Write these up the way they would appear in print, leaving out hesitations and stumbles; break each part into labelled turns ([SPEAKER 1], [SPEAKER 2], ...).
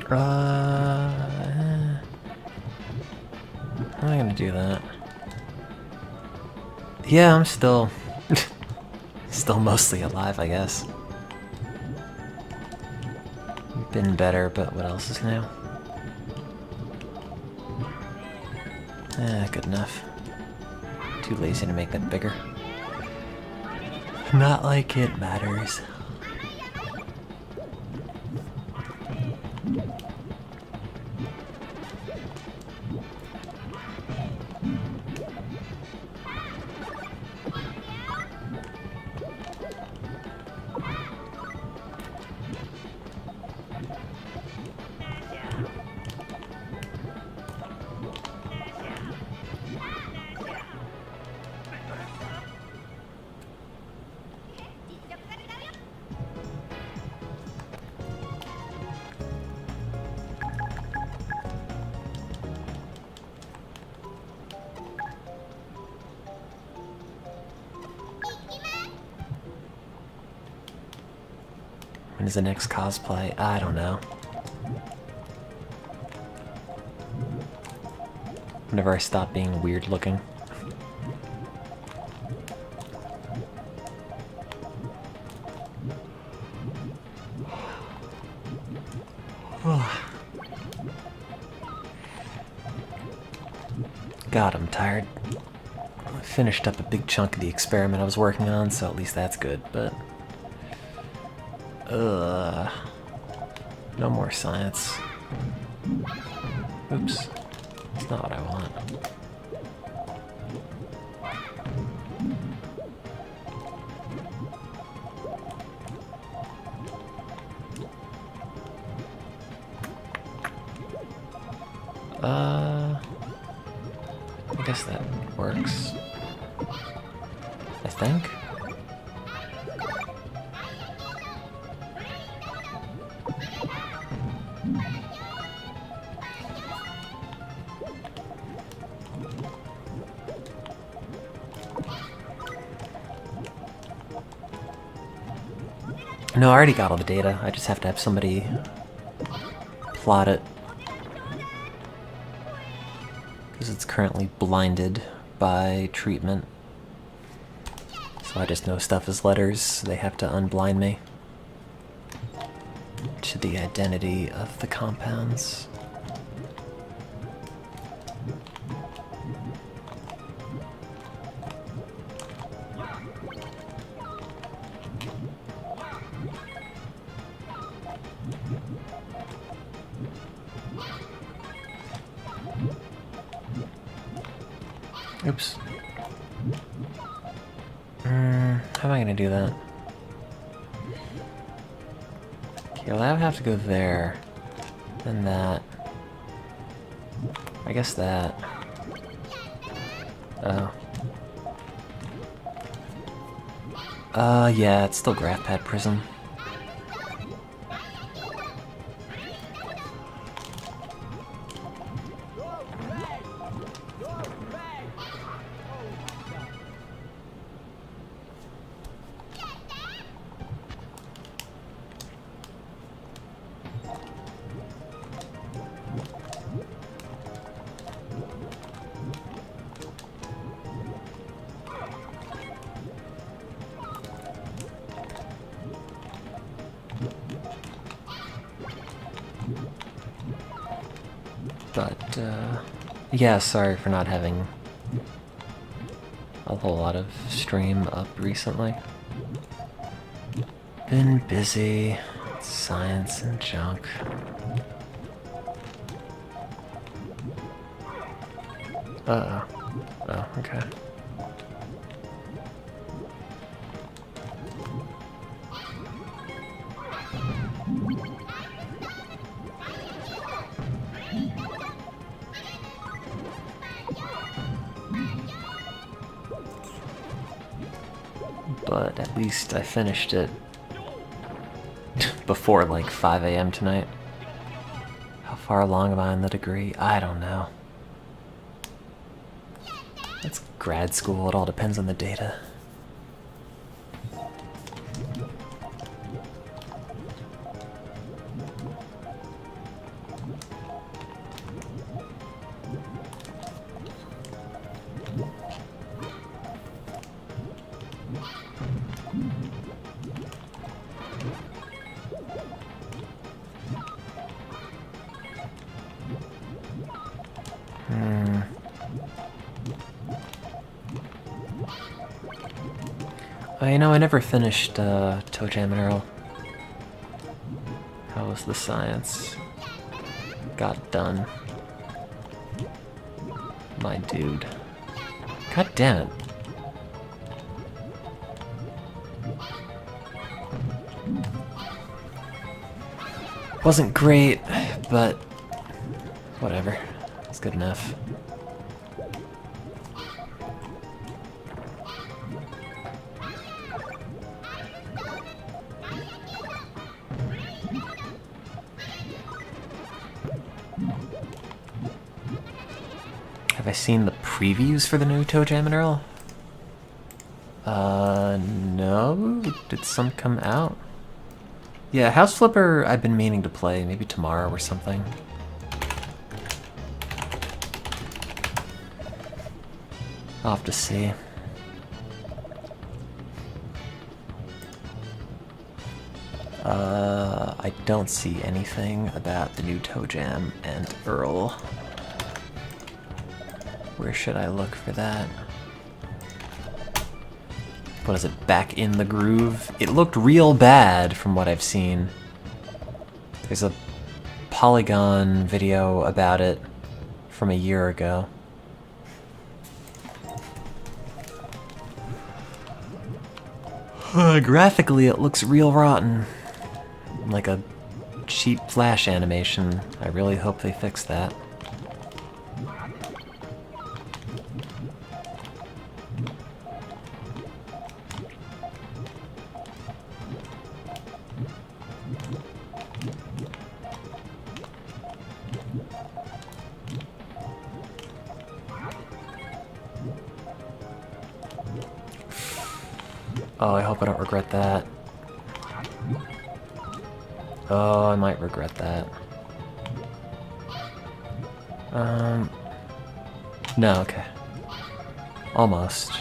[SPEAKER 1] How am I gonna do that? Yeah, I'm still... still mostly alive, I guess. Been better, but what else is new? Good enough. Too lazy to make that bigger. Not like it matters. When is the next cosplay? I don't know. Whenever I stop being weird looking. God, I'm tired. I finished up a big chunk of the experiment I was working on, so at least that's good, but... no more science. Oops. That's not what I want. I guess that works. I think. No, I already got all the data. I just have to have somebody plot it. Because it's currently blinded by treatment. So I just know stuff is letters. They have to unblind me to the identity of the compounds. Oops. How am I gonna do that? Okay, well I would have to go there. Then that. I guess that. Oh. Yeah, it's still GraphPad Prism. But, yeah, sorry for not having a whole lot of stream up recently. Been busy. Science and junk. Uh-oh. Oh, okay. But at least I finished it before like 5 a.m. tonight. How far along am I in the degree? I don't know. It's grad school, it all depends on the data. You know, I never finished Toe Jam and Earl. How was the science? Got done. My dude. God damn it. Wasn't great, but whatever. It's good enough. Have I seen the previews for the new Toe Jam and Earl? No. Did some come out? Yeah, House Flipper I've been meaning to play, maybe tomorrow or something. I'll have to see. I don't see anything about the new Toe Jam and Earl. Where should I look for that? What is it, Back in the Groove? It looked real bad from what I've seen. There's a Polygon video about it from a year ago. Graphically, it looks real rotten. Like a cheap Flash animation. I really hope they fix that. Oh, I hope I don't regret that. Oh, I might regret that. No, okay. Almost.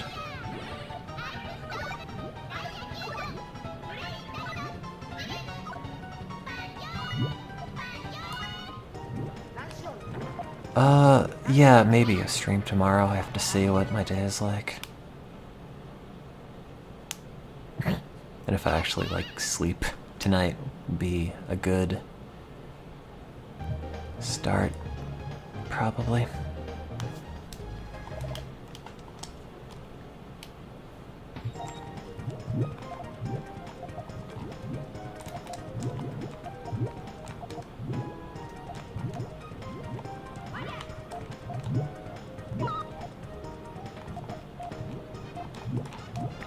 [SPEAKER 1] Yeah, maybe a stream tomorrow. I have to see what my day is like. And if I actually, like, sleep tonight would be a good start, probably.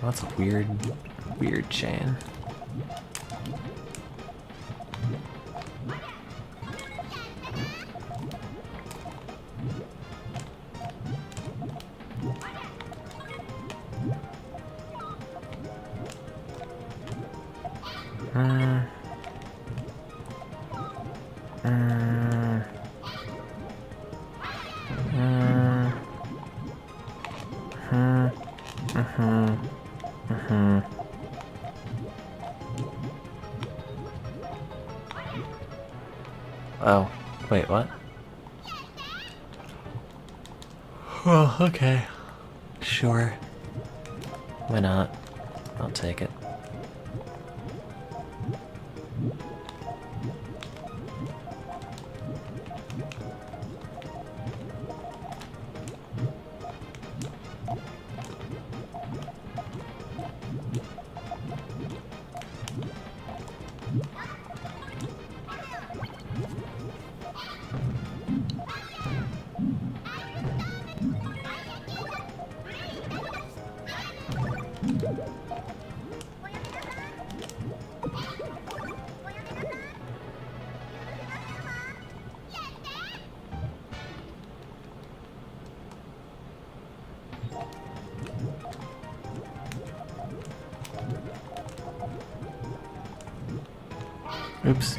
[SPEAKER 1] Well, that's a weird chain. Oh, wait, what? Oh, okay. Sure. Why not? I'll take it. Oops.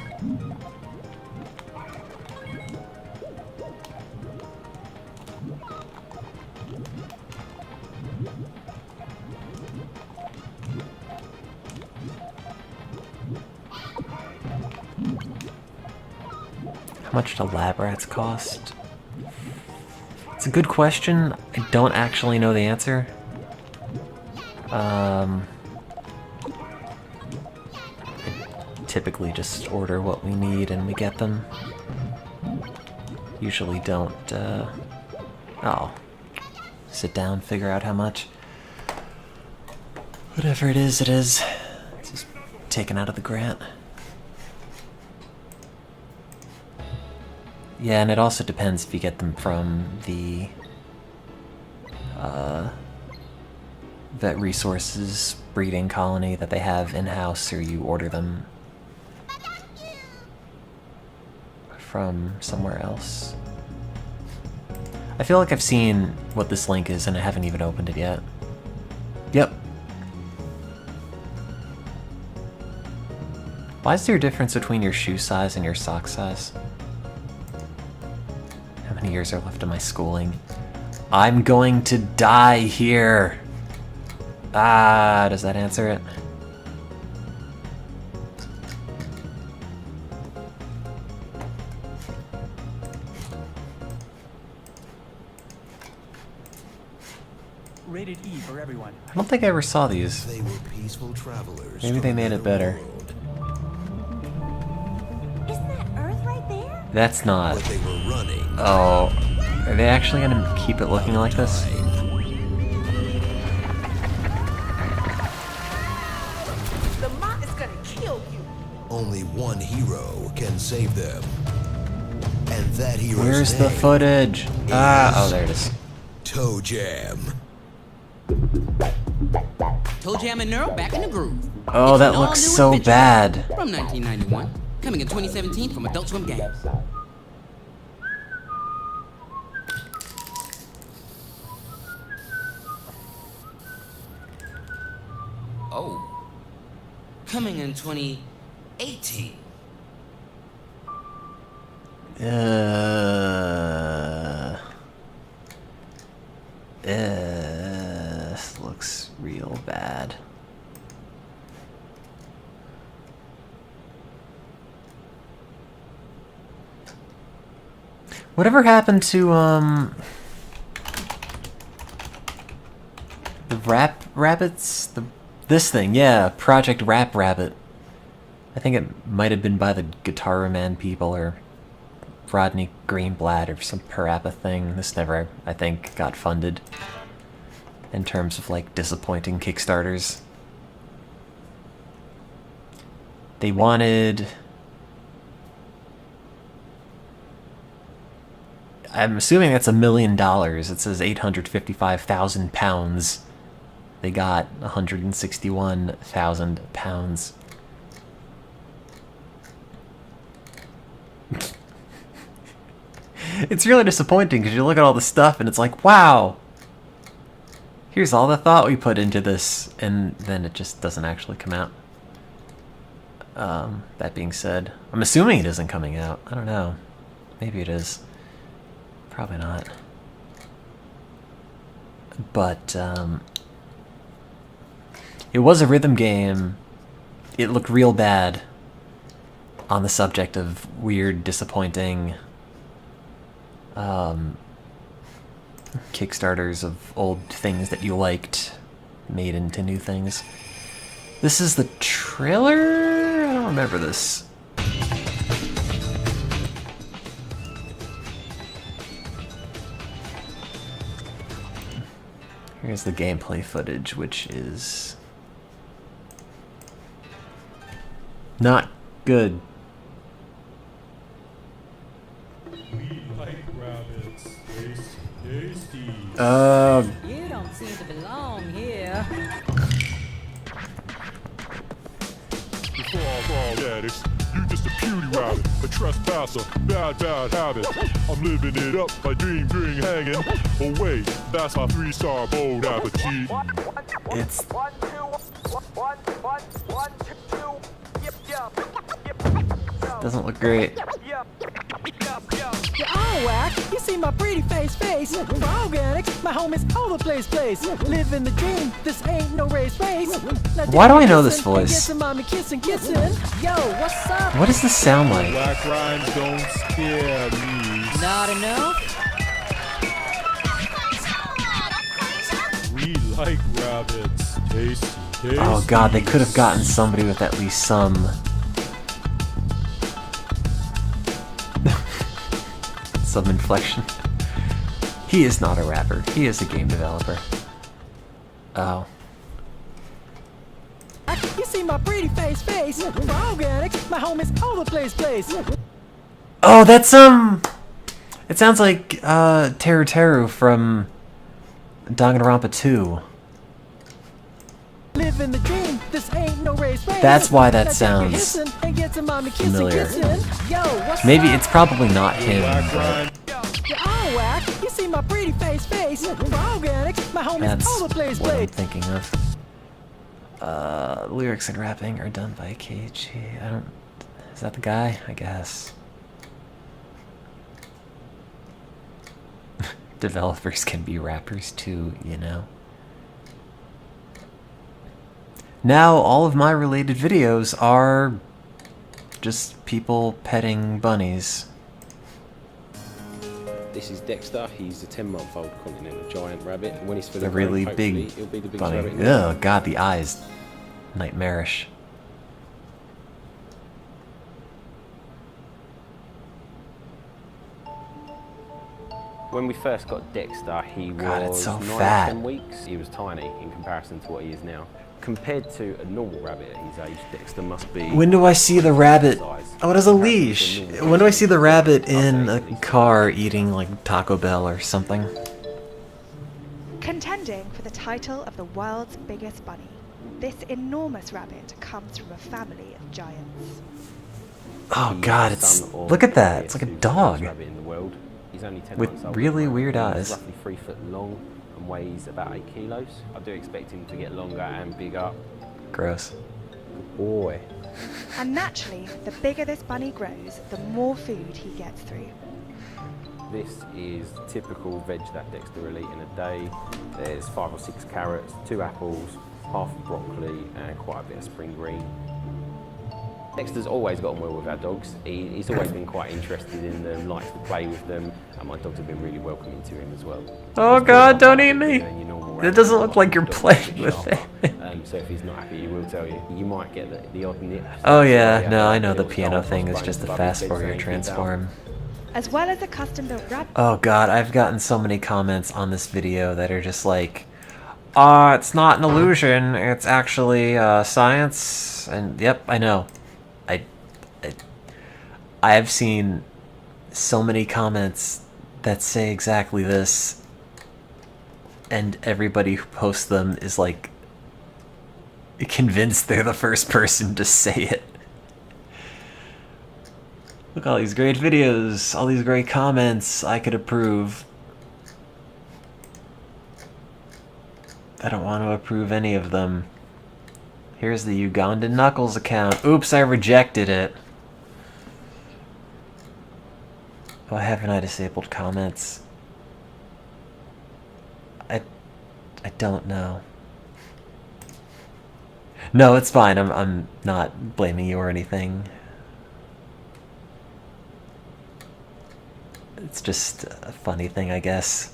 [SPEAKER 1] How much do lab rats cost? It's a good question. I don't actually know the answer. typically just order what we need and we get them. Usually don't, oh, sit down, figure out how much. Whatever it is, it's just taken out of the grant. Yeah, and it also depends if you get them from the vet resources breeding colony that they have in-house, or you order them from somewhere else. I feel like I've seen what this link is and I haven't even opened it yet. Yep. Why is there a difference between your shoe size and your sock size? How many years are left of my schooling? I'm going to die here! Ah, does that answer it?
[SPEAKER 2] Rated E for everyone.
[SPEAKER 1] I don't think I ever saw these.
[SPEAKER 3] They were peaceful travelers.
[SPEAKER 1] Maybe they made it better.
[SPEAKER 4] Isn't that Earth right there?
[SPEAKER 1] That's not.
[SPEAKER 3] But they were running.
[SPEAKER 1] Oh, are they actually gonna keep it looking like this?
[SPEAKER 4] The mob is gonna kill you.
[SPEAKER 3] Only one hero can save them. And that hero's
[SPEAKER 1] Where's the
[SPEAKER 3] name
[SPEAKER 1] footage? Ah, oh, there it is.
[SPEAKER 3] Toe Jam.
[SPEAKER 5] Toe Jam and Neural back in the groove.
[SPEAKER 1] Oh,
[SPEAKER 5] It's
[SPEAKER 1] that
[SPEAKER 5] an
[SPEAKER 1] looks
[SPEAKER 5] all-new
[SPEAKER 1] so
[SPEAKER 5] adventure
[SPEAKER 1] bad.
[SPEAKER 5] From 1991, coming in 2017 from Adult Swim Games. Oh, coming in 2018.
[SPEAKER 1] This looks real bad. Whatever happened to, the Rap Rabbits? This thing, yeah, Project Rap Rabbit. I think it might have been by the Guitar Man people or Rodney Greenblatt or some Parappa thing. This never, I think, got funded in terms of, like, disappointing Kickstarters. They wanted... I'm assuming that's $1 million. It says 855,000 pounds. They got 161,000 pounds. It's really disappointing because you look at all the stuff and it's like, wow, here's all the thought we put into this, and then it just doesn't actually come out. That being said, I'm assuming it isn't coming out. I don't know. Maybe it is. Probably not. But, it was a rhythm game. It looked real bad on the subject of weird, disappointing Kickstarters of old things that you liked made into new things. This is the trailer? I don't remember this. Here's the gameplay footage, which is not good.
[SPEAKER 6] You don't seem to belong here.
[SPEAKER 7] Before all that, you just a puny rabbit, a trespasser, bad habit. I'm living it up by dream hanging. Oh wait, that's my 3-star bold appetit.
[SPEAKER 1] It's doesn't look great.
[SPEAKER 6] You're all whack. You see my pretty face. For organics, my home is all the place. Living the dream. This ain't no race.
[SPEAKER 1] Why do I know this voice?
[SPEAKER 6] Kissing, mommy, kissing. Yo, what's up?
[SPEAKER 1] What does this sound like?
[SPEAKER 7] Black rhymes don't scare me.
[SPEAKER 6] Not enough.
[SPEAKER 7] We like rabbits. Tasty.
[SPEAKER 1] Oh god, they could have gotten somebody with at least some some inflection. He is not a rapper. He is a game developer. Oh.
[SPEAKER 6] You see my pretty face. Organics, my home is all the place.
[SPEAKER 1] Oh, that's it sounds like Teru Teru from Danganronpa 2.
[SPEAKER 6] Living the dream, this ain't no race.
[SPEAKER 1] That's why that
[SPEAKER 6] Now take a
[SPEAKER 1] sounds
[SPEAKER 6] hissin' and get some mommy kissing,
[SPEAKER 1] familiar.
[SPEAKER 6] kissing. Yo, what's
[SPEAKER 1] Maybe
[SPEAKER 6] up?
[SPEAKER 1] it's probably not him, but
[SPEAKER 6] You're all whack. You see my pretty face. Organics, my home is
[SPEAKER 1] that's
[SPEAKER 6] all the place.
[SPEAKER 1] what I'm thinking of. Lyrics and rapping are done by KG. Is that the guy? I guess. Developers can be rappers too, you know. Now all of my related videos are just people petting bunnies.
[SPEAKER 2] This is Dexter. He's a 10-month-old continental giant rabbit. And when he's fully
[SPEAKER 1] The
[SPEAKER 2] grown,
[SPEAKER 1] really
[SPEAKER 2] hopefully,
[SPEAKER 1] big
[SPEAKER 2] he'll be the biggest
[SPEAKER 1] bunny.
[SPEAKER 2] rabbit in the world.
[SPEAKER 1] Oh god, the eyes. Nightmarish.
[SPEAKER 2] When we first got Dexter, he
[SPEAKER 1] God, it's
[SPEAKER 2] was
[SPEAKER 1] so
[SPEAKER 2] 9 or
[SPEAKER 1] fat.
[SPEAKER 2] 10 weeks. He was tiny in comparison to what he is now. Compared to a normal rabbit at his age, Dexter must be...
[SPEAKER 1] When do I see the rabbit?
[SPEAKER 2] size.
[SPEAKER 1] Oh, it has a
[SPEAKER 2] Comparison to
[SPEAKER 1] leash.
[SPEAKER 2] normal
[SPEAKER 1] When do I see the rabbit
[SPEAKER 2] I'll
[SPEAKER 1] in
[SPEAKER 2] say
[SPEAKER 1] a
[SPEAKER 2] at least.
[SPEAKER 1] car eating like Taco Bell or something?
[SPEAKER 8] Contending for the title of the world's biggest bunny, this enormous rabbit comes from a family of giants.
[SPEAKER 1] Oh
[SPEAKER 2] He's
[SPEAKER 1] god,
[SPEAKER 2] the
[SPEAKER 1] it's
[SPEAKER 2] son of
[SPEAKER 1] look at that.
[SPEAKER 2] the
[SPEAKER 1] It's like a
[SPEAKER 2] biggest
[SPEAKER 1] dog.
[SPEAKER 2] rabbit in the world. He's only 10
[SPEAKER 1] With
[SPEAKER 2] months old
[SPEAKER 1] really
[SPEAKER 2] at the moment.
[SPEAKER 1] weird
[SPEAKER 2] He's
[SPEAKER 1] eyes.
[SPEAKER 2] roughly 3 foot long and weighs about 8 kilos. I do expect him to get longer and bigger.
[SPEAKER 1] Gross.
[SPEAKER 2] Boy.
[SPEAKER 8] And naturally, the bigger this bunny grows, the more food he gets through.
[SPEAKER 2] This is typical veg that Dexter will eat in a day. There's 5 or 6 carrots, 2 apples, half broccoli and quite a bit of spring green. Dexter's always got on well with our dogs. He's always been quite interested in them, likes to play with them, and my dogs have been really welcoming to him as well.
[SPEAKER 1] Oh
[SPEAKER 2] He's
[SPEAKER 1] God,
[SPEAKER 2] probably
[SPEAKER 1] don't
[SPEAKER 2] not
[SPEAKER 1] eat me.
[SPEAKER 2] bigger than your normal
[SPEAKER 1] It
[SPEAKER 2] rabbit.
[SPEAKER 1] doesn't look like you're
[SPEAKER 2] Dogs are a
[SPEAKER 1] playing
[SPEAKER 2] bit
[SPEAKER 1] with
[SPEAKER 2] sharper.
[SPEAKER 1] it.
[SPEAKER 2] So if he's not happy, he will tell you. You might get the odd nip.
[SPEAKER 1] Oh yeah, no, I know
[SPEAKER 2] little
[SPEAKER 1] the piano
[SPEAKER 2] dog
[SPEAKER 1] thing is
[SPEAKER 2] playing
[SPEAKER 1] just a
[SPEAKER 2] above
[SPEAKER 1] fast
[SPEAKER 2] his bed
[SPEAKER 1] Fourier
[SPEAKER 2] saying, "Keep out."
[SPEAKER 1] transform.
[SPEAKER 8] As well as a custom-built rabbit.
[SPEAKER 1] Oh god, I've gotten so many comments on this video that are just like, it's not an illusion, it's actually science. And yep, I know. I have seen so many comments that say exactly this, and everybody who posts them is like convinced they're the first person to say it. Look, all these great videos, all these great comments I could approve. I don't want to approve any of them. Here's the Ugandan Knuckles account. Oops, I rejected it. Why haven't I disabled comments? I don't know. No, it's fine. I'm not blaming you or anything. It's just a funny thing, I guess.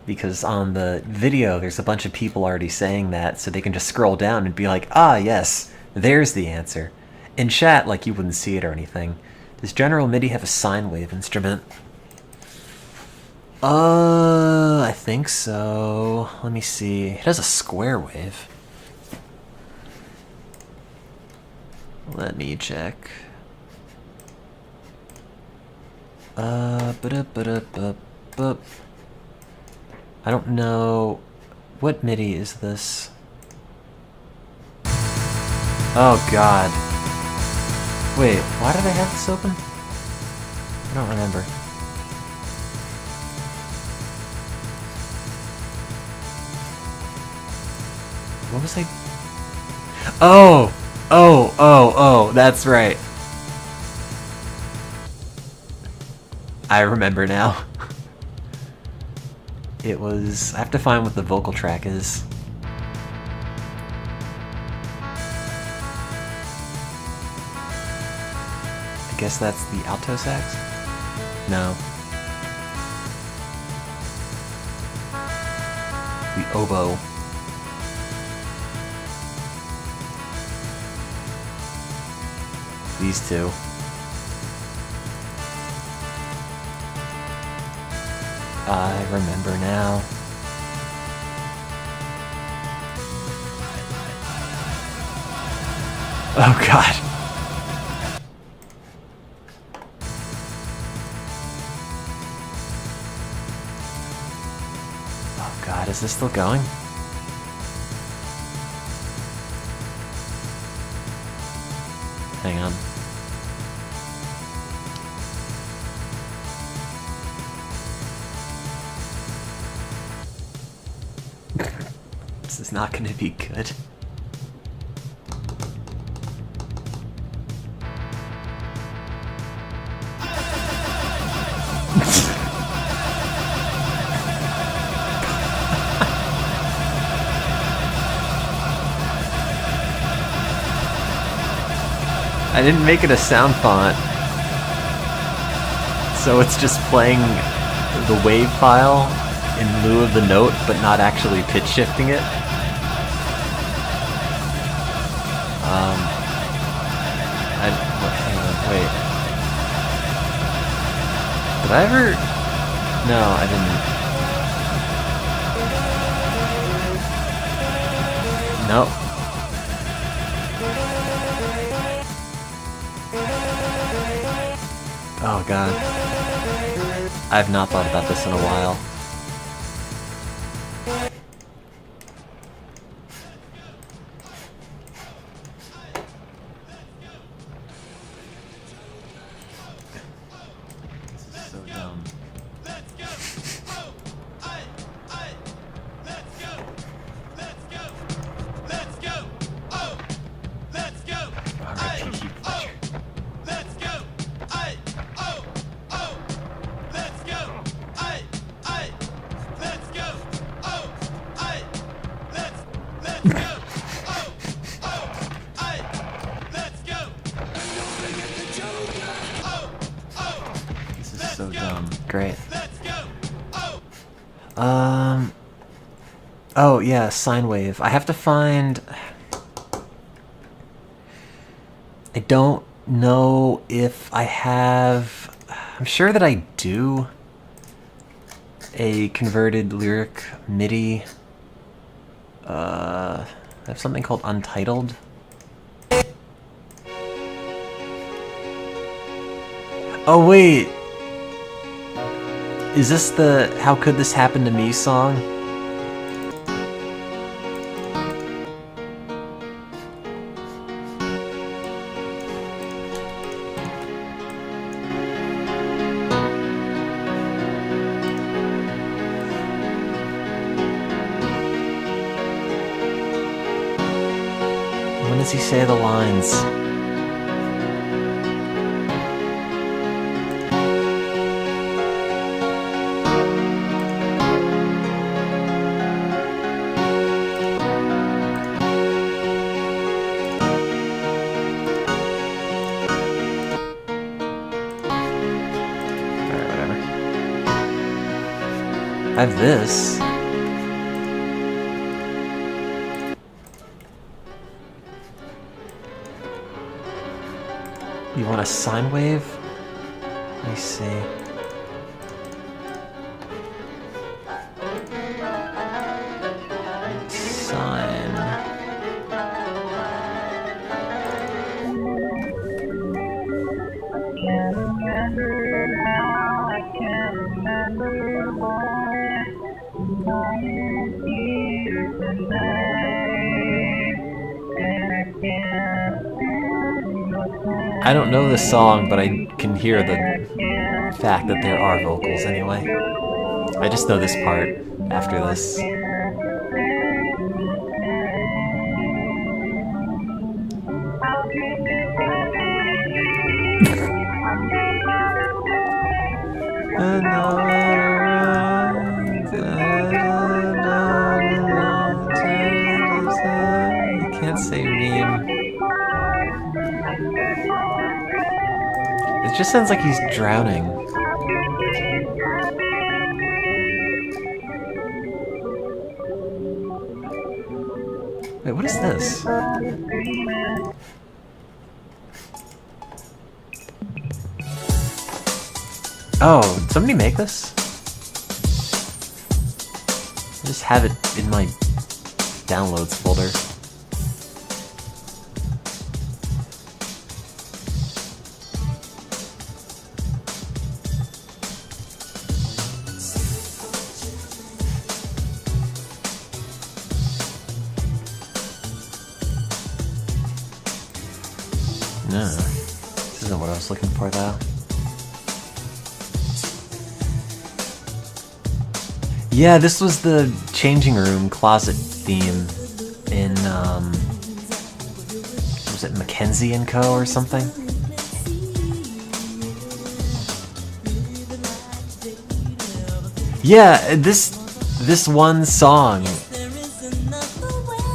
[SPEAKER 1] Because on the video, there's a bunch of people already saying that, so they can just scroll down and be like, ah, yes, there's the answer. In chat, like, you wouldn't see it or anything. Does General MIDI have a sine wave instrument? I think so. Let me see. It has a square wave. Let me check. Ba-da-ba-da-ba-da-ba. I don't know. What MIDI is this? Oh god. Wait, why did I have this open? I don't remember. What was I? Oh, that's right. I remember now. It was... I have to find what the vocal track is. I guess that's the alto sax? No. The oboe. these two. I remember now. Oh god. Oh god, is this still going? Hang on. This is not gonna be good. I didn't make it a sound font, so it's just playing the wave file in lieu of the note, but not actually pitch shifting it. Hang on, wait. Did I ever? No, I didn't. Nope. Oh god. I have not thought about this in a while. This is so dumb. Alright, Kiki Fletcher. This is so dumb. Great. Oh yeah, sine wave. I have to find. I don't know if I have. I'm sure that I do. A converted lyric MIDI. I have something called Untitled. Oh wait! Is this the How Could This Happen to Me song? When does he say the lines? Alright, whatever. I have this. You want a sine wave? Let me see. Sine. I don't know this song, but I can hear the fact that there are vocals anyway. I just know this part after this. You can't say meme. It just sounds like he's drowning. Wait, what is this? Oh, did somebody make this? I just have it in my downloads folder. No, this isn't what I was looking for though. Yeah, this was the changing room closet theme in, was it Mackenzie & Co. or something? Yeah, this one song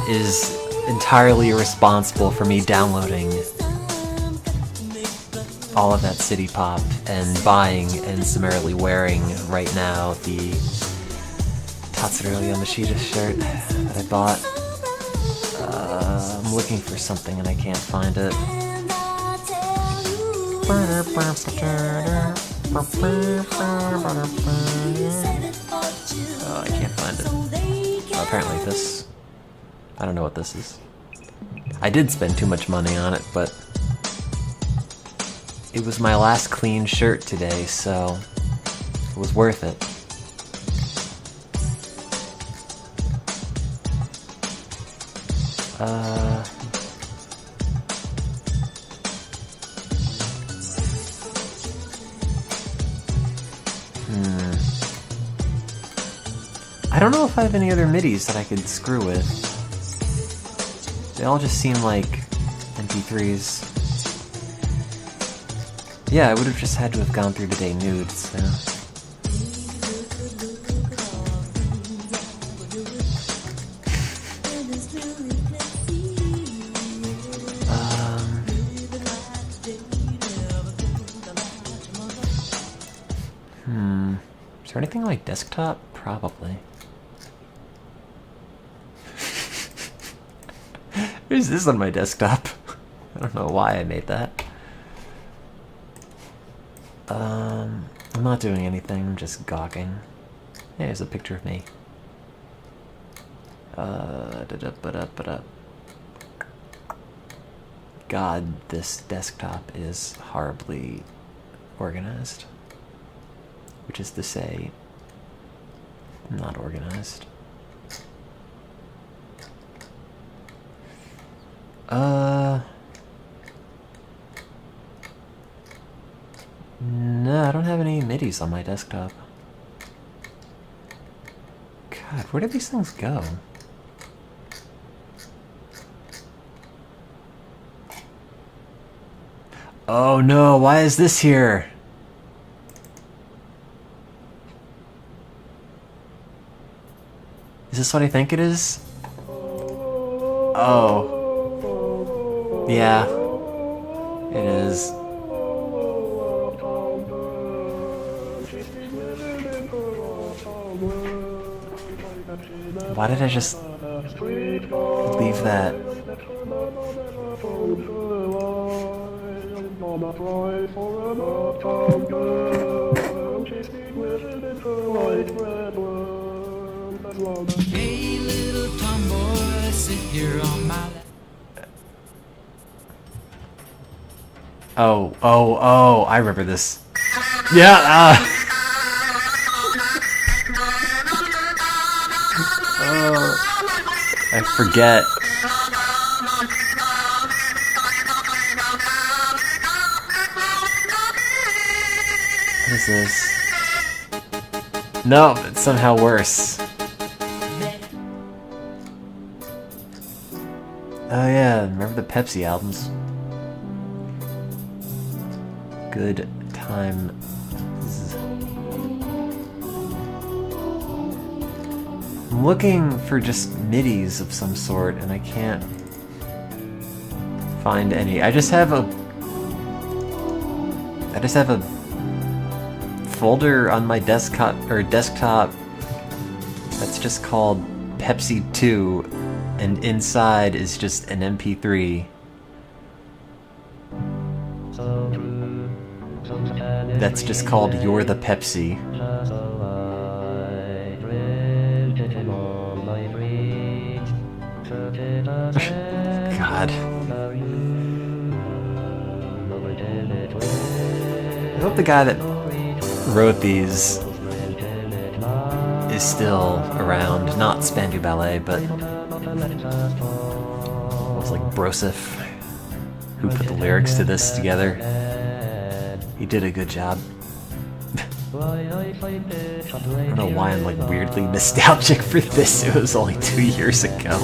[SPEAKER 1] is entirely responsible for me downloading all of that city pop and buying and summarily wearing right now the Tatsuruya Yamashita shirt that I bought. I'm looking for something and I can't find it. Oh, I can't find it. Oh, apparently this. I don't know what this is. I did spend too much money on it, but it was my last clean shirt today, so it was worth it. I don't know if I have any other MIDIs that I could screw with. They all just seem like MP3s. Yeah, I would have just had to have gone through the day nude, so. Is there anything like desktop? Probably. There's this on my desktop. I don't know why I made that. I'm not doing anything, I'm just gawking. Hey, there's a picture of me. God, this desktop is horribly organized. Which is to say, not organized. No, I don't have any MIDIs on my desktop. God, where did these things go? Oh no, why is this here? Is this what I think it is? Oh. Yeah. It is. Why did I just leave that?
[SPEAKER 5] Hey, little tomboy, sit here on my lap.
[SPEAKER 1] Oh, I remember this. Yeah, I forget. What is this? No, it's somehow worse. Oh yeah, remember the Pepsi albums? Good time. I'm looking for just MIDIs of some sort and I can't find any. I just have a folder on my desktop that's just called Pepsi 2 and inside is just an MP3. that's just called You're the Pepsi. God. I hope the guy that wrote these is still around. Not Spandau Ballet, but it was like Broseph, who put the lyrics to this together. He did a good job. I don't know why I'm like weirdly nostalgic for this. It was only 2 years ago.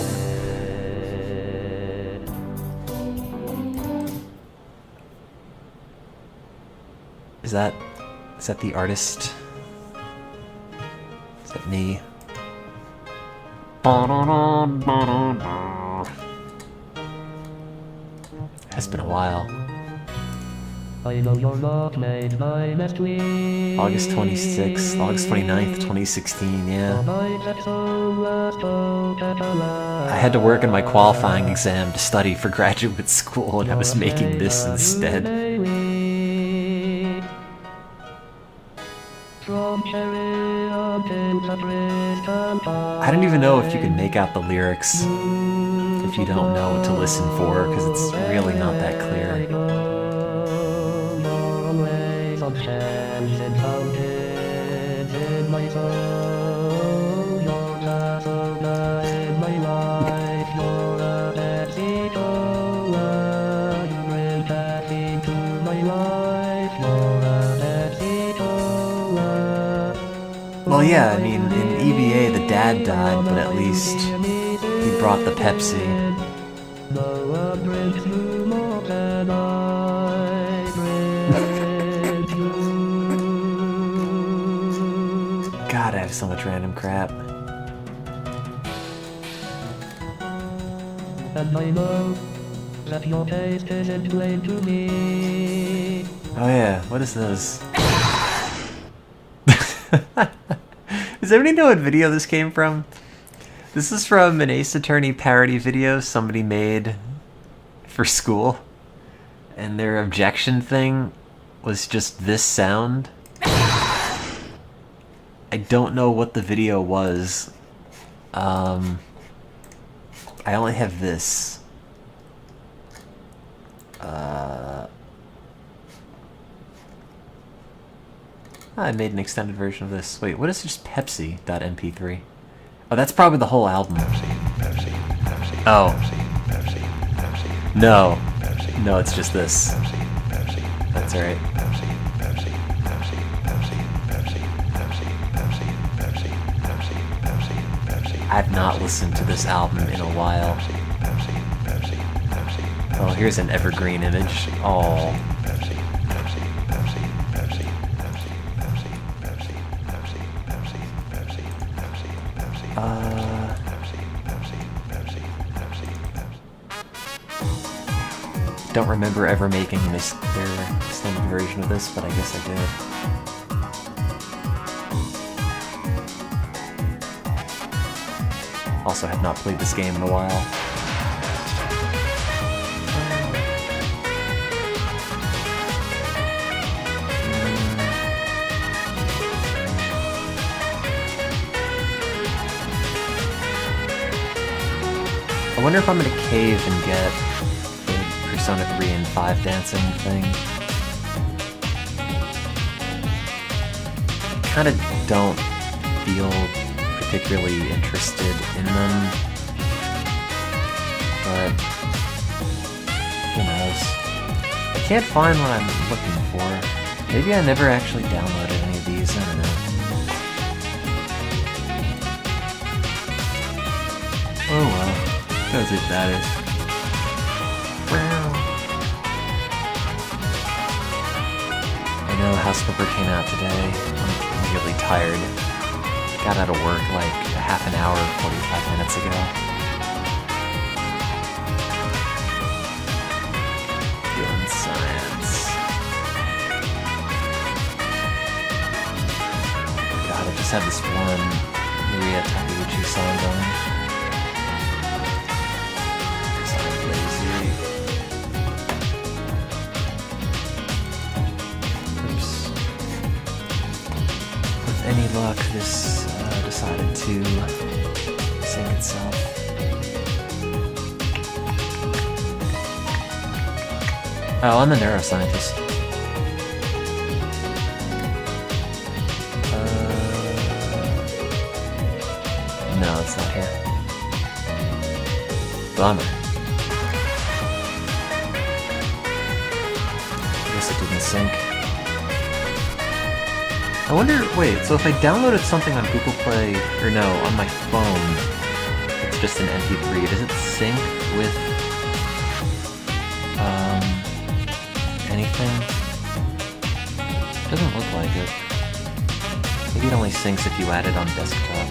[SPEAKER 1] Is that the artist? Is that me? It's been a while. August 26th, August 29th, 2016, yeah. I had to work in my qualifying exam to study for graduate school, and I was making this instead. I don't even know if you can make out the lyrics if you don't know what to listen for, because it's really not that clear. Well, yeah, I mean, in EVA the dad died, but at least he brought the Pepsi. God, I have so much random crap.
[SPEAKER 6] And I know that your taste isn't plain to me.
[SPEAKER 1] Oh yeah, what is this? Does anybody know what video this came from? This is from an Ace Attorney parody video somebody made for school. And their objection thing was just this sound. I don't know what the video was. I only have this. I made an extended version of this. Wait, what is just Pepsi.mp3? Oh, that's probably the whole album. Oh. No. No, it's just this. That's alright. I've not listened to this album in a while. Oh, here's an evergreen image. Oh. Don't remember ever making their extended version of this, but I guess I did. Also have not played this game in a while. I wonder if I'm gonna cave and get the Persona 3 and 5 dancing thing. Kinda don't feel particularly interested in them, but who knows. I can't find what I'm looking for. Maybe I never actually downloaded any of these, I don't know. Oh well. Knows what that is. I know House Flipper came out today. I'm really tired. Got out of work like a half an hour, 45 minutes ago. Doing science. God, I just had this one Maria Takeuchi song going. Oh, I'm a neuroscientist. No, it's not here. Bummer. I guess it didn't sync. I wonder, wait, so if I downloaded something on Google Play, or no, on my phone, it's just an MP3, does it sync with, anything? Doesn't look like it. Maybe it only syncs if you add it on desktop.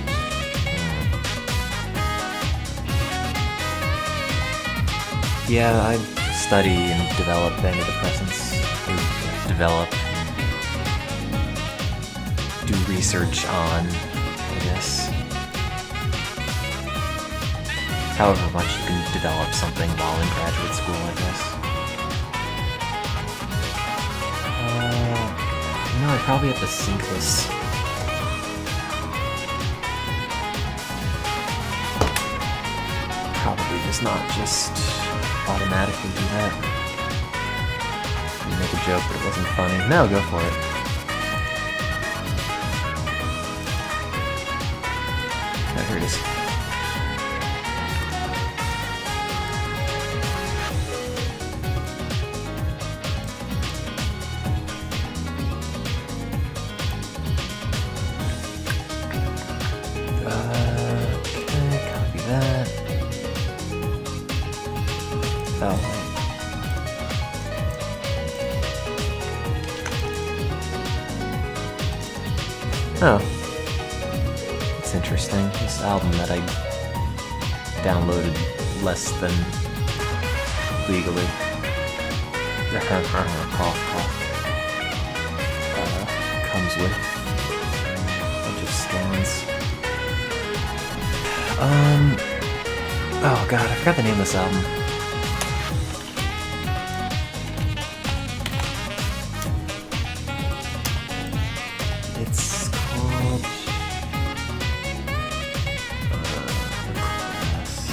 [SPEAKER 1] Yeah, I study and develop antidepressants. Or develop, do research on, I guess. However much you can develop something while in graduate school, I guess. You know, I probably have to sync this. Probably does not just automatically do that. You make a joke, but it wasn't funny. No, go for it. Oh, here it is. Okay, copy that. Oh, oh. It's interesting. This album that I downloaded less than legally. Comes with a bunch of scans. Oh god, I forgot the name of this album. It's called The Class.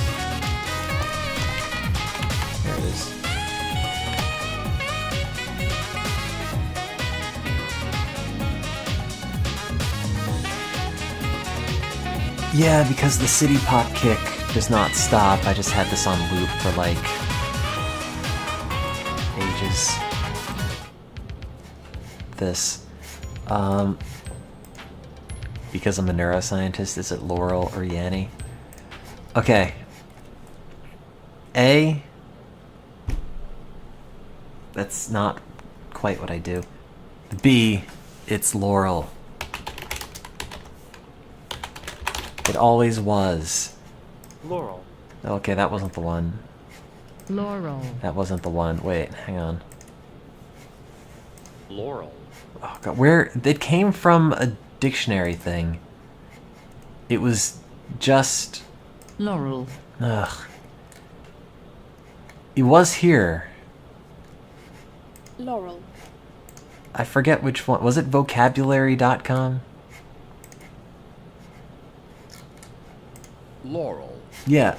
[SPEAKER 1] There it is. Yeah, because the City Pop kick does not stop. I just had this on loop for like ages. This. Because I'm a neuroscientist, is it Laurel or Yanny? Okay. A. That's not quite what I do. B. It's Laurel. It always was.
[SPEAKER 9] Laurel.
[SPEAKER 1] Okay, that wasn't the one.
[SPEAKER 10] Laurel.
[SPEAKER 1] That wasn't the one. Wait, hang on.
[SPEAKER 9] Laurel.
[SPEAKER 1] Oh god, where it came from a dictionary thing. It was just
[SPEAKER 10] Laurel.
[SPEAKER 1] ugh. It was here.
[SPEAKER 10] Laurel.
[SPEAKER 1] I forget which one. Was it vocabulary.com?
[SPEAKER 3] Laurel.
[SPEAKER 1] Yeah.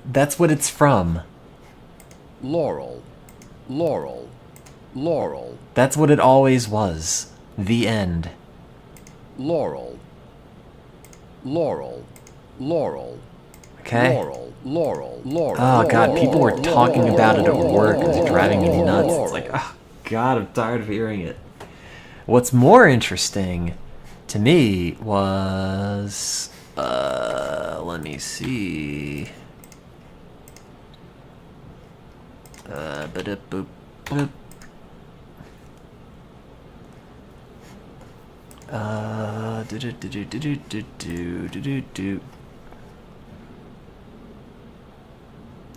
[SPEAKER 1] That's what it's from.
[SPEAKER 3] Laurel. Laurel. Laurel.
[SPEAKER 1] That's what it always was. The end.
[SPEAKER 3] Laurel. Laurel. Laurel.
[SPEAKER 1] Okay?
[SPEAKER 3] Laurel. Laurel. Laurel.
[SPEAKER 1] Oh god, people were talking about it at work. It was
[SPEAKER 3] Laurel,
[SPEAKER 1] driving me
[SPEAKER 3] Laurel,
[SPEAKER 1] nuts. It's
[SPEAKER 3] Laurel.
[SPEAKER 1] like, oh god, I'm tired of hearing it. What's more interesting to me was... let me see... ba-da-boop, boop. Do-do-do-do-do-do-do-do-do-do.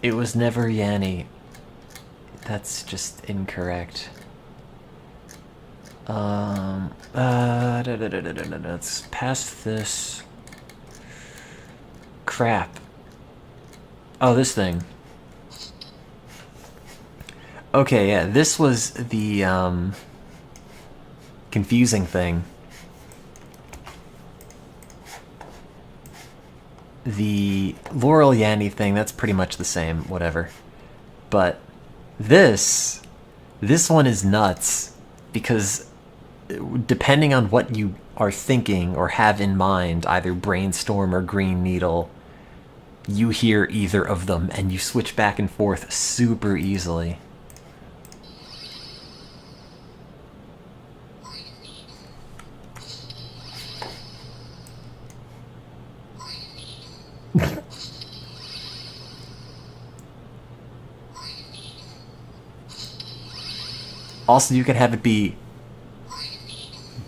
[SPEAKER 1] It was never Yanny. That's just incorrect. Let's pass this. Crap. Oh, this thing. Okay, yeah, this was the, confusing thing. The Laurel Yanny thing, that's pretty much the same, whatever. But this This one is nuts because depending on what you are thinking or have in mind, either Brainstorm or Green Needle, you hear either of them and you switch back and forth super easily. Also, you can have it be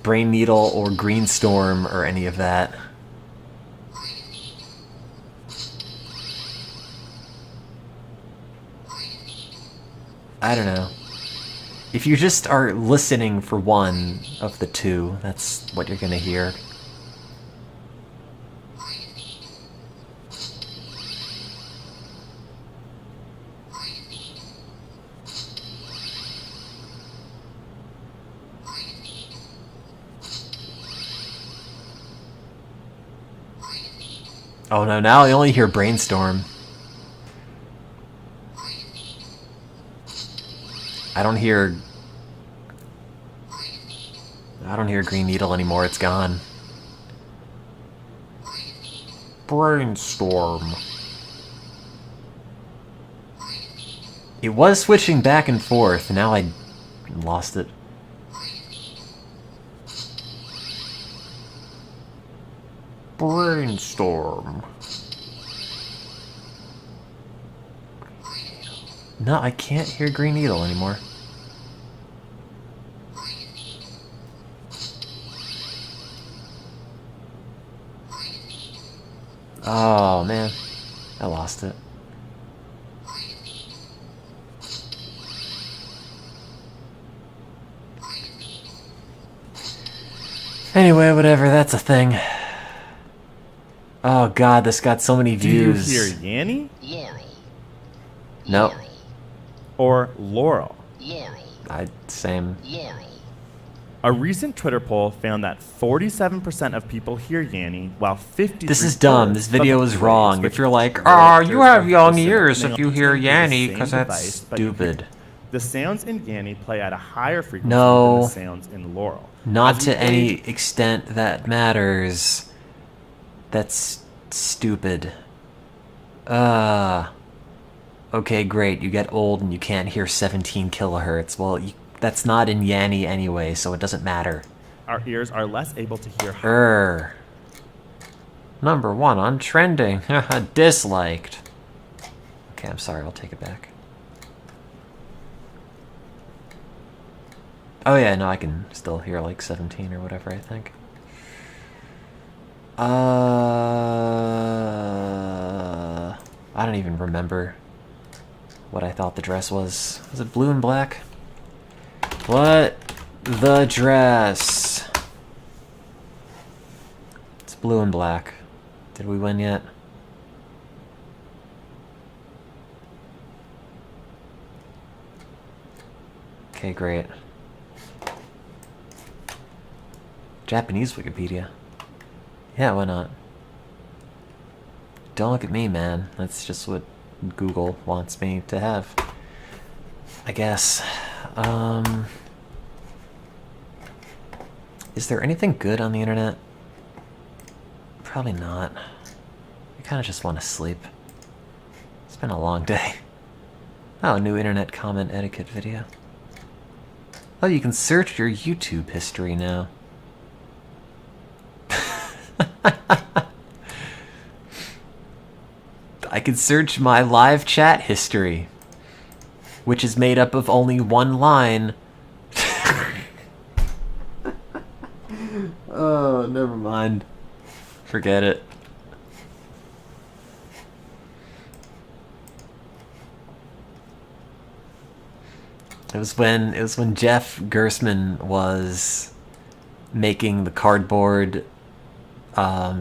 [SPEAKER 1] Brain Needle or Green Storm or any of that. I don't know. If you just are listening for one of the two, that's what you're gonna hear. Oh no, now I only hear Brainstorm. I don't hear Green Needle anymore, it's gone. Brainstorm. It was switching back and forth, now I lost it. Brainstorm. No, I can't hear Green Needle anymore. Oh, man. I lost it. Anyway, whatever, that's a thing. Oh god, this got so many views.
[SPEAKER 9] Do you hear Yanny?
[SPEAKER 1] Nope.
[SPEAKER 9] Or Laurel?
[SPEAKER 1] Same.
[SPEAKER 9] A recent Twitter poll found that 47% of people hear Yanny, while 53%.
[SPEAKER 1] This is dumb. This video is wrong. If you're like, oh, you have young ears if you hear Yanny, because that's stupid.
[SPEAKER 9] The sounds in Yanny play at a higher frequency
[SPEAKER 1] No.
[SPEAKER 9] than the sounds in Laurel.
[SPEAKER 1] Not
[SPEAKER 9] As we
[SPEAKER 1] to any
[SPEAKER 9] age-
[SPEAKER 1] extent that matters. That's stupid. Okay, great. You get old and you can't hear 17 kilohertz. Well, that's not in Yanny anyway, so it doesn't matter.
[SPEAKER 9] Our ears are less able to hear.
[SPEAKER 1] Number 1 on trending. Disliked. Okay, I'm sorry. I'll take it back. Oh yeah, no, I can still hear like 17 or whatever, I think. I don't even remember what I thought the dress was. Was it blue and black? What? The dress. It's blue and black. Did we win yet? Okay, great. Japanese Wikipedia. Yeah, why not? Don't look at me, man. That's just what Google wants me to have. I guess. Is there anything good on the internet? Probably not. I kind of just want to sleep. It's been a long day. Oh, new internet comment etiquette video. Oh, you can search your YouTube history now. I can search my live chat history, which is made up of only one line. Oh, never mind. Forget it. It was when Jeff Gersman was making the cardboard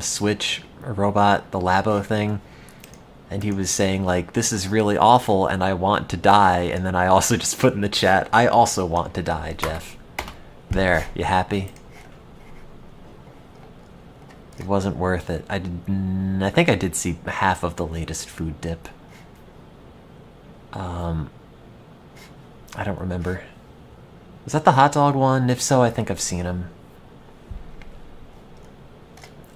[SPEAKER 1] Switch robot, the Labo thing, and he was saying like, this is really awful and I want to die, and then I also just put in the chat, I also want to die, Jeff. There, you happy? It wasn't worth it. I think I did see half of the latest food dip. I don't remember. Was that the hot dog one? If so, I think I've seen him.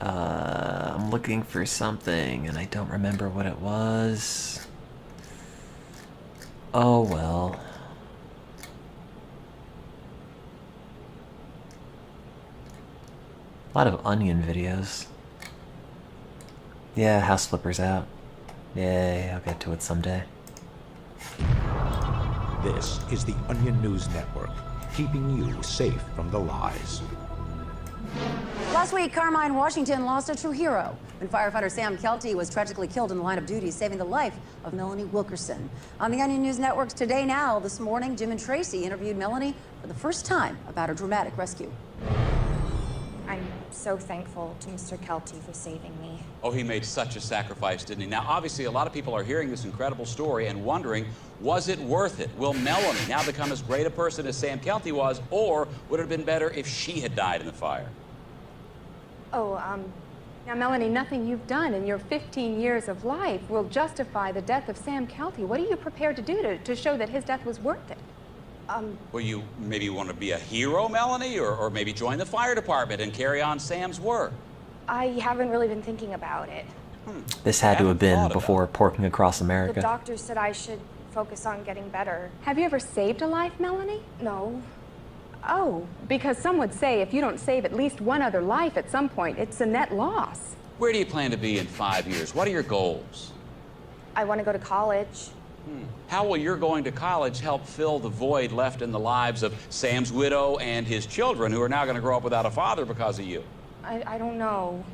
[SPEAKER 1] I'm looking for something and I don't remember what it was. Oh well. A lot of Onion videos. Yeah, House Flipper's out. Yay, I'll get to it someday.
[SPEAKER 11] This is the Onion News Network, keeping you safe from the lies.
[SPEAKER 12] Last week, Carmine Washington lost a true hero when firefighter Sam Kelty was tragically killed in the line of duty, saving the life of Melanie Wilkerson. On the Onion News Network's Today Now this morning, Jim and Tracy interviewed Melanie for the first time about her dramatic rescue.
[SPEAKER 13] I'm so thankful to Mr. Kelty for saving me.
[SPEAKER 14] Oh, he made such a sacrifice, didn't he? Now, obviously, a lot of people are hearing this incredible story and wondering, was it worth it? Will Melanie now become as great a person as Sam Kelty was, or would it have been better if she had died in the fire?
[SPEAKER 13] Now, Melanie, nothing you've done in your 15 years of life will justify the death of Sam Kelty. What are you prepared to do to show that his death was worth it?
[SPEAKER 14] Well, you maybe want to be a hero, Melanie, or maybe join the fire department and carry on Sam's work.
[SPEAKER 13] I haven't really been thinking about it.
[SPEAKER 1] This had to have been before Porking Across
[SPEAKER 13] The
[SPEAKER 1] America.
[SPEAKER 13] doctor said I should focus on getting better. Have you ever saved a life, Melanie? No. Oh, because some would say if you don't save at least one other life at some point, it's a net loss.
[SPEAKER 14] Where do you plan to be in 5 years? What are your goals?
[SPEAKER 13] I want to go to college.
[SPEAKER 14] How will your going to college help fill the void left in the lives of Sam's widow and his children, who are now going to grow up without a father because of you?
[SPEAKER 13] I don't know.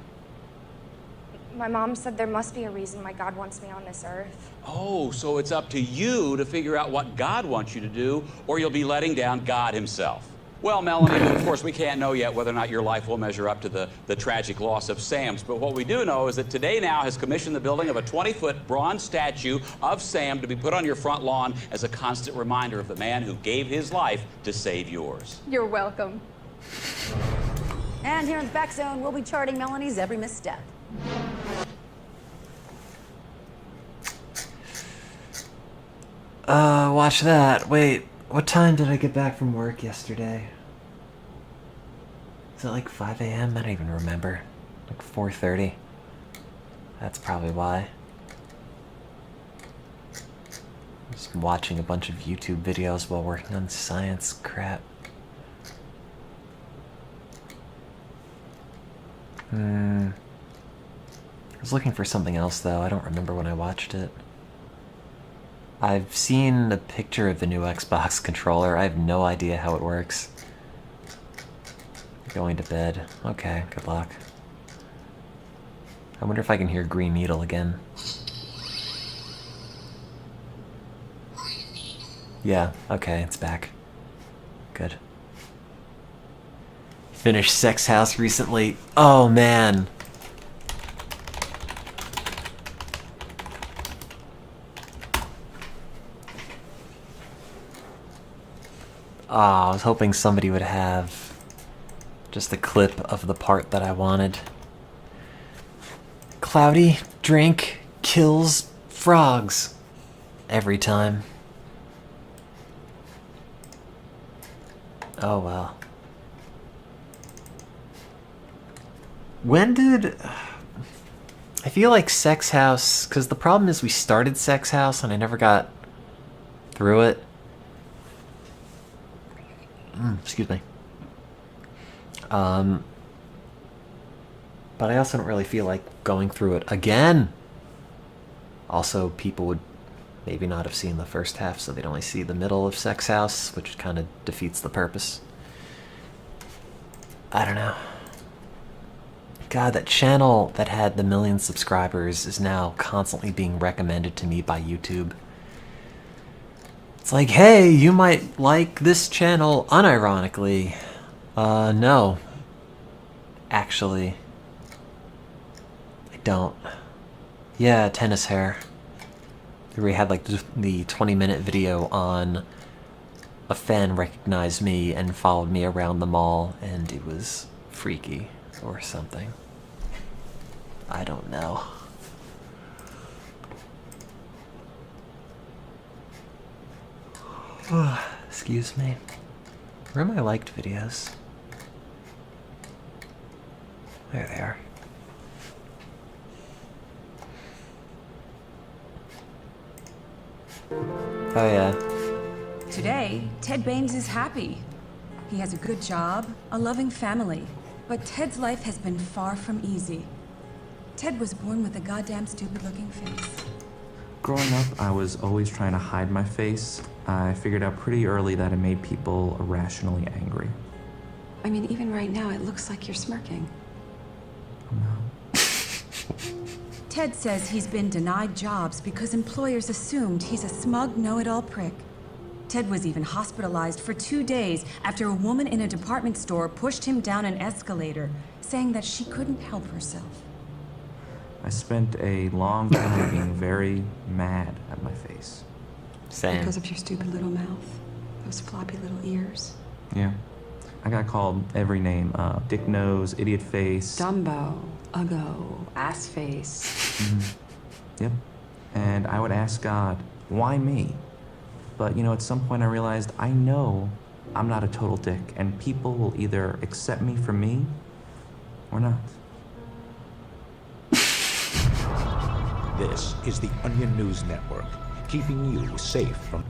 [SPEAKER 13] My mom said there must be a reason why God wants me on this earth.
[SPEAKER 14] Oh, so it's up to you to figure out what God wants you to do, or you'll be letting down God himself. Well, Melanie, of course, we can't know yet whether or not your life will measure up to the tragic loss of Sam's, but what we do know is that Today Now has commissioned the building of a 20-foot bronze statue of Sam to be put on your front lawn as a constant reminder of the man who gave his life to save yours.
[SPEAKER 13] You're welcome.
[SPEAKER 12] And here in the back zone, we'll be charting Melanie's every misstep.
[SPEAKER 1] Watch that. Wait, what time did I get back from work yesterday? Is it like 5 a.m.? I don't even remember. Like 4:30. That's probably why. Just watching a bunch of YouTube videos while working on science crap. I was looking for something else though. I don't remember when I watched it. I've seen a picture of the new Xbox controller. I have no idea how it works. Going to bed. Okay, good luck. I wonder if I can hear Green Needle again. Yeah, okay, it's back. Good. Finished Sex House recently. Oh man. I was hoping somebody would have just a clip of the part that I wanted. Cloudy drink kills frogs every time. Oh well. When did... I feel like Sex House... Because the problem is we started Sex House and I never got through it. Excuse me. But I also don't really feel like going through it again. Also, people would maybe not have seen the first half, so they'd only see the middle of Sex House, which kind of defeats the purpose. I don't know. God, that channel that had the 1 million subscribers is now constantly being recommended to me by YouTube. It's like, hey, you might like this channel unironically. No. Actually, I don't. Yeah, tennis hair. We had like the 20-minute video on a fan recognized me and followed me around the mall, and it was freaky or something. I don't know. Excuse me. Where are my liked videos? There they are. Oh yeah.
[SPEAKER 15] Today, Ted Baines is happy. He has a good job, a loving family. But Ted's life has been far from easy. Ted was born with a goddamn stupid-looking face.
[SPEAKER 16] Growing up, I was always trying to hide my face. I figured out pretty early that it made people irrationally angry.
[SPEAKER 15] I mean, even right now, it looks like you're smirking. Ted says he's been denied jobs because employers assumed he's a smug, know-it-all prick. Ted was even hospitalized for 2 days after a woman in a department store pushed him down an escalator, saying that she couldn't help herself.
[SPEAKER 16] I spent a long time being very mad at my face.
[SPEAKER 1] Same.
[SPEAKER 15] Because of your stupid little mouth, those floppy little ears.
[SPEAKER 16] Yeah. I got called every name. Dick nose, idiot face.
[SPEAKER 15] Dumbo, uggo, ass face.
[SPEAKER 16] Yep. And I would ask God, why me? But, you know, at some point I realized I know I'm not a total dick, and people will either accept me for me or not.
[SPEAKER 11] This is the Onion News Network, keeping you safe from...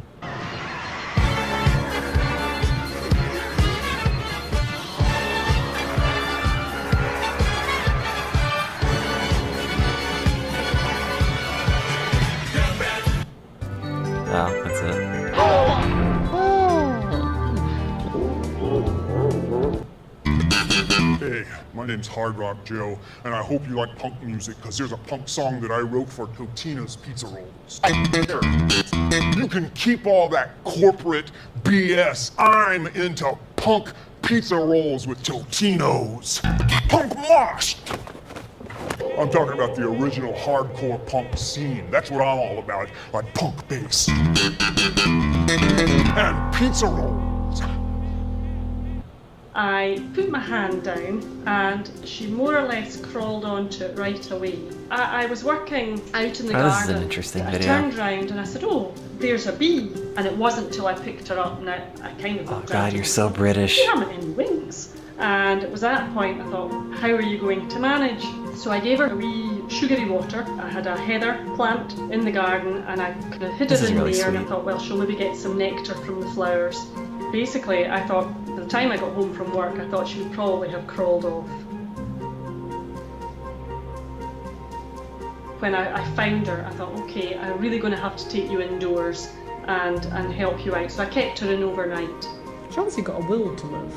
[SPEAKER 1] Oh, that's it.
[SPEAKER 7] Hey, my name's Hard Rock Joe, and I hope you like punk music, because there's a punk song that I wrote for Totino's Pizza Rolls. You can keep all that corporate BS. I'm into punk pizza rolls with Totino's. Punk mosh! I'm talking about the original hardcore punk scene. That's what I'm all about, like punk bass. And pizza rolls.
[SPEAKER 17] I put my hand down and she more or less crawled onto it right away. I was working out in the garden.
[SPEAKER 1] This is an interesting video.
[SPEAKER 17] I turned round and I said, oh, there's a bee. And it wasn't till I picked her up and I kind of looked
[SPEAKER 1] Oh God,
[SPEAKER 17] at her
[SPEAKER 1] you're
[SPEAKER 17] and
[SPEAKER 1] so
[SPEAKER 17] thought,
[SPEAKER 1] British.
[SPEAKER 17] you haven't any wings. And it was at that point I thought, how are you going to manage? So I gave her a wee sugary water. I had a heather plant in the garden and I kind of hid
[SPEAKER 1] This
[SPEAKER 17] it
[SPEAKER 1] is
[SPEAKER 17] in
[SPEAKER 1] really
[SPEAKER 17] there and I
[SPEAKER 1] sweet.
[SPEAKER 17] thought, well, she'll maybe get some nectar from the flowers. Basically, I thought, by the time I got home from work, I thought she would probably have crawled off. When I found her, I thought, okay, I'm really going to have to take you indoors and help you out. So I kept her in overnight.
[SPEAKER 18] She's obviously got a will to live.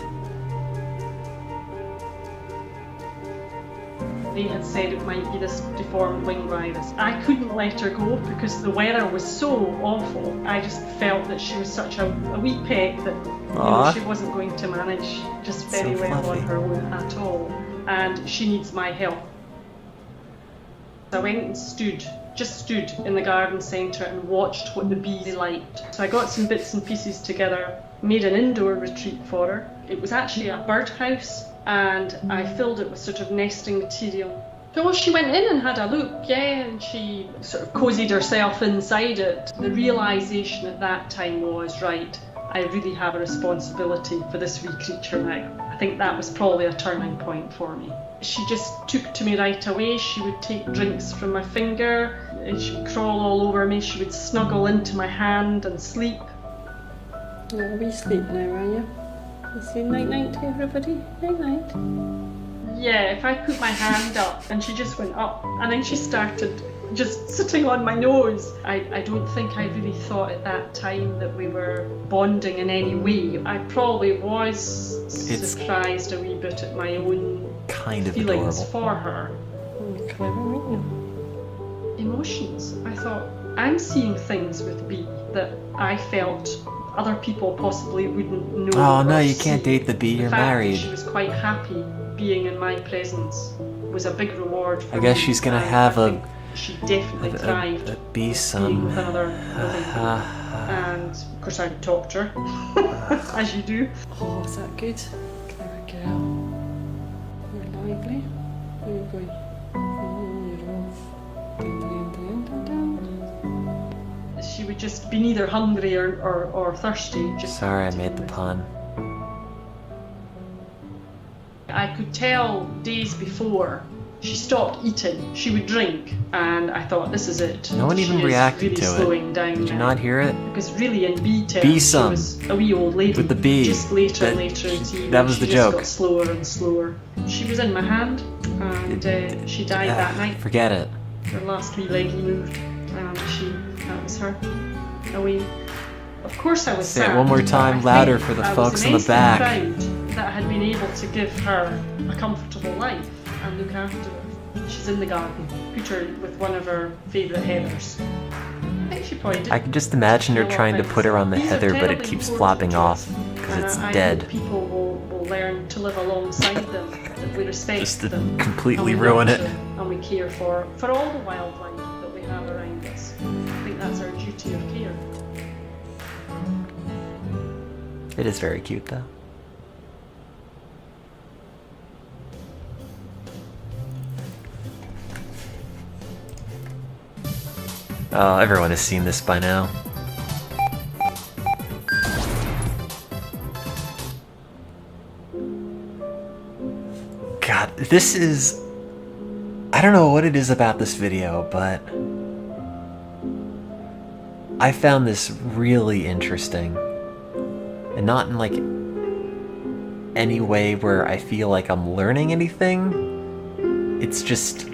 [SPEAKER 17] They had said it might be this deformed wing virus. I couldn't let her go because the weather was so awful. I just felt that she was such a wee pet that she wasn't going to manage just very
[SPEAKER 1] So
[SPEAKER 17] well
[SPEAKER 1] fluffy.
[SPEAKER 17] on her own at all. And she needs my help. I went and stood in the garden centre and watched what the bees liked. So I got some bits and pieces together, made an indoor retreat for her. It was actually a birdhouse, and I filled it with sort of nesting material. So she went in and had a look, and she sort of cozied herself inside it. The realisation at that time was, right, I really have a responsibility for this wee creature now. I think that was probably a turning point for me. She just took to me right away. She would take drinks from my finger, and she would crawl all over me. She would snuggle into my hand and sleep.
[SPEAKER 18] You're a sleep now, are you? You say night-night to everybody? Night-night.
[SPEAKER 17] Yeah, if I put my hand up and she just went up and then she started just sitting on my nose. I don't think I really thought at that time that we were bonding in any way. I probably was surprised a wee bit at my own
[SPEAKER 1] kind of
[SPEAKER 17] feelings
[SPEAKER 1] adorable.
[SPEAKER 17] for her.
[SPEAKER 18] Clever, ain't you?
[SPEAKER 17] Emotions. I thought, I'm seeing things with Bee that I felt other people possibly wouldn't know.
[SPEAKER 1] Oh no,
[SPEAKER 17] or
[SPEAKER 1] you can't
[SPEAKER 17] see.
[SPEAKER 1] date the bee,
[SPEAKER 17] The
[SPEAKER 1] you're
[SPEAKER 17] fact that
[SPEAKER 1] married.
[SPEAKER 17] she was quite happy being in my presence was a big reward for
[SPEAKER 1] I guess
[SPEAKER 17] me.
[SPEAKER 1] she's gonna
[SPEAKER 17] And
[SPEAKER 1] have
[SPEAKER 17] I think she definitely thrived
[SPEAKER 1] a bee
[SPEAKER 17] being
[SPEAKER 1] son.
[SPEAKER 17] with another living being. And of course I talked to her, as you do.
[SPEAKER 18] Oh, is that good? Clever girl. You're lively. Where are you going? Oh, you're off. Dun, dun, dun, dun, dun.
[SPEAKER 17] She would just be neither hungry or thirsty. Just
[SPEAKER 1] Sorry, I made the pun.
[SPEAKER 17] I could tell days before she stopped eating. She would drink, and I thought, this is it.
[SPEAKER 1] No one even
[SPEAKER 17] She is
[SPEAKER 1] reacted
[SPEAKER 17] really
[SPEAKER 1] to
[SPEAKER 17] slowing
[SPEAKER 1] it.
[SPEAKER 17] down
[SPEAKER 1] Did you
[SPEAKER 17] now.
[SPEAKER 1] not hear it?
[SPEAKER 17] Because really, in bee terms,
[SPEAKER 1] Bee
[SPEAKER 17] she
[SPEAKER 1] some.
[SPEAKER 17] was a wee old lady.
[SPEAKER 1] With the bee.
[SPEAKER 17] Just later and
[SPEAKER 1] That-
[SPEAKER 17] later in TV,
[SPEAKER 1] that was
[SPEAKER 17] she
[SPEAKER 1] the
[SPEAKER 17] just
[SPEAKER 1] joke.
[SPEAKER 17] got slower and slower. She was in my hand, and she died that night.
[SPEAKER 1] Forget it.
[SPEAKER 17] Her last wee leggy moved, and that was her. Away. Of course I was
[SPEAKER 1] Say it
[SPEAKER 17] sad.
[SPEAKER 1] one more time,
[SPEAKER 17] I
[SPEAKER 1] louder
[SPEAKER 17] think
[SPEAKER 1] for the
[SPEAKER 17] I
[SPEAKER 1] folks
[SPEAKER 17] was
[SPEAKER 1] in the
[SPEAKER 17] immensely
[SPEAKER 1] back.
[SPEAKER 17] proud that I had been able to give her a comfortable life and look after her. She's in the garden. Put her with one of her favourite heathers. I think she probably did.
[SPEAKER 1] I can just imagine her
[SPEAKER 17] a lot of
[SPEAKER 1] trying to
[SPEAKER 17] things.
[SPEAKER 1] put her on the
[SPEAKER 17] These are
[SPEAKER 1] heather, but it
[SPEAKER 17] terribly
[SPEAKER 1] keeps
[SPEAKER 17] important
[SPEAKER 1] flopping
[SPEAKER 17] to
[SPEAKER 1] off
[SPEAKER 17] us.
[SPEAKER 1] because
[SPEAKER 17] And
[SPEAKER 1] it's
[SPEAKER 17] I
[SPEAKER 1] dead.
[SPEAKER 17] hope people will learn to live alongside them, that we respect
[SPEAKER 1] Just to
[SPEAKER 17] them.
[SPEAKER 1] completely
[SPEAKER 17] and we
[SPEAKER 1] ruin
[SPEAKER 17] nurture
[SPEAKER 1] it.
[SPEAKER 17] And we care for all the wildlife that we have around us. I think that's our duty of care.
[SPEAKER 1] It is very cute, though. Oh, everyone has seen this by now. God, this is... I don't know what it is about this video, but... I found this really interesting. And not in, like, any way where I feel like I'm learning anything. It's just...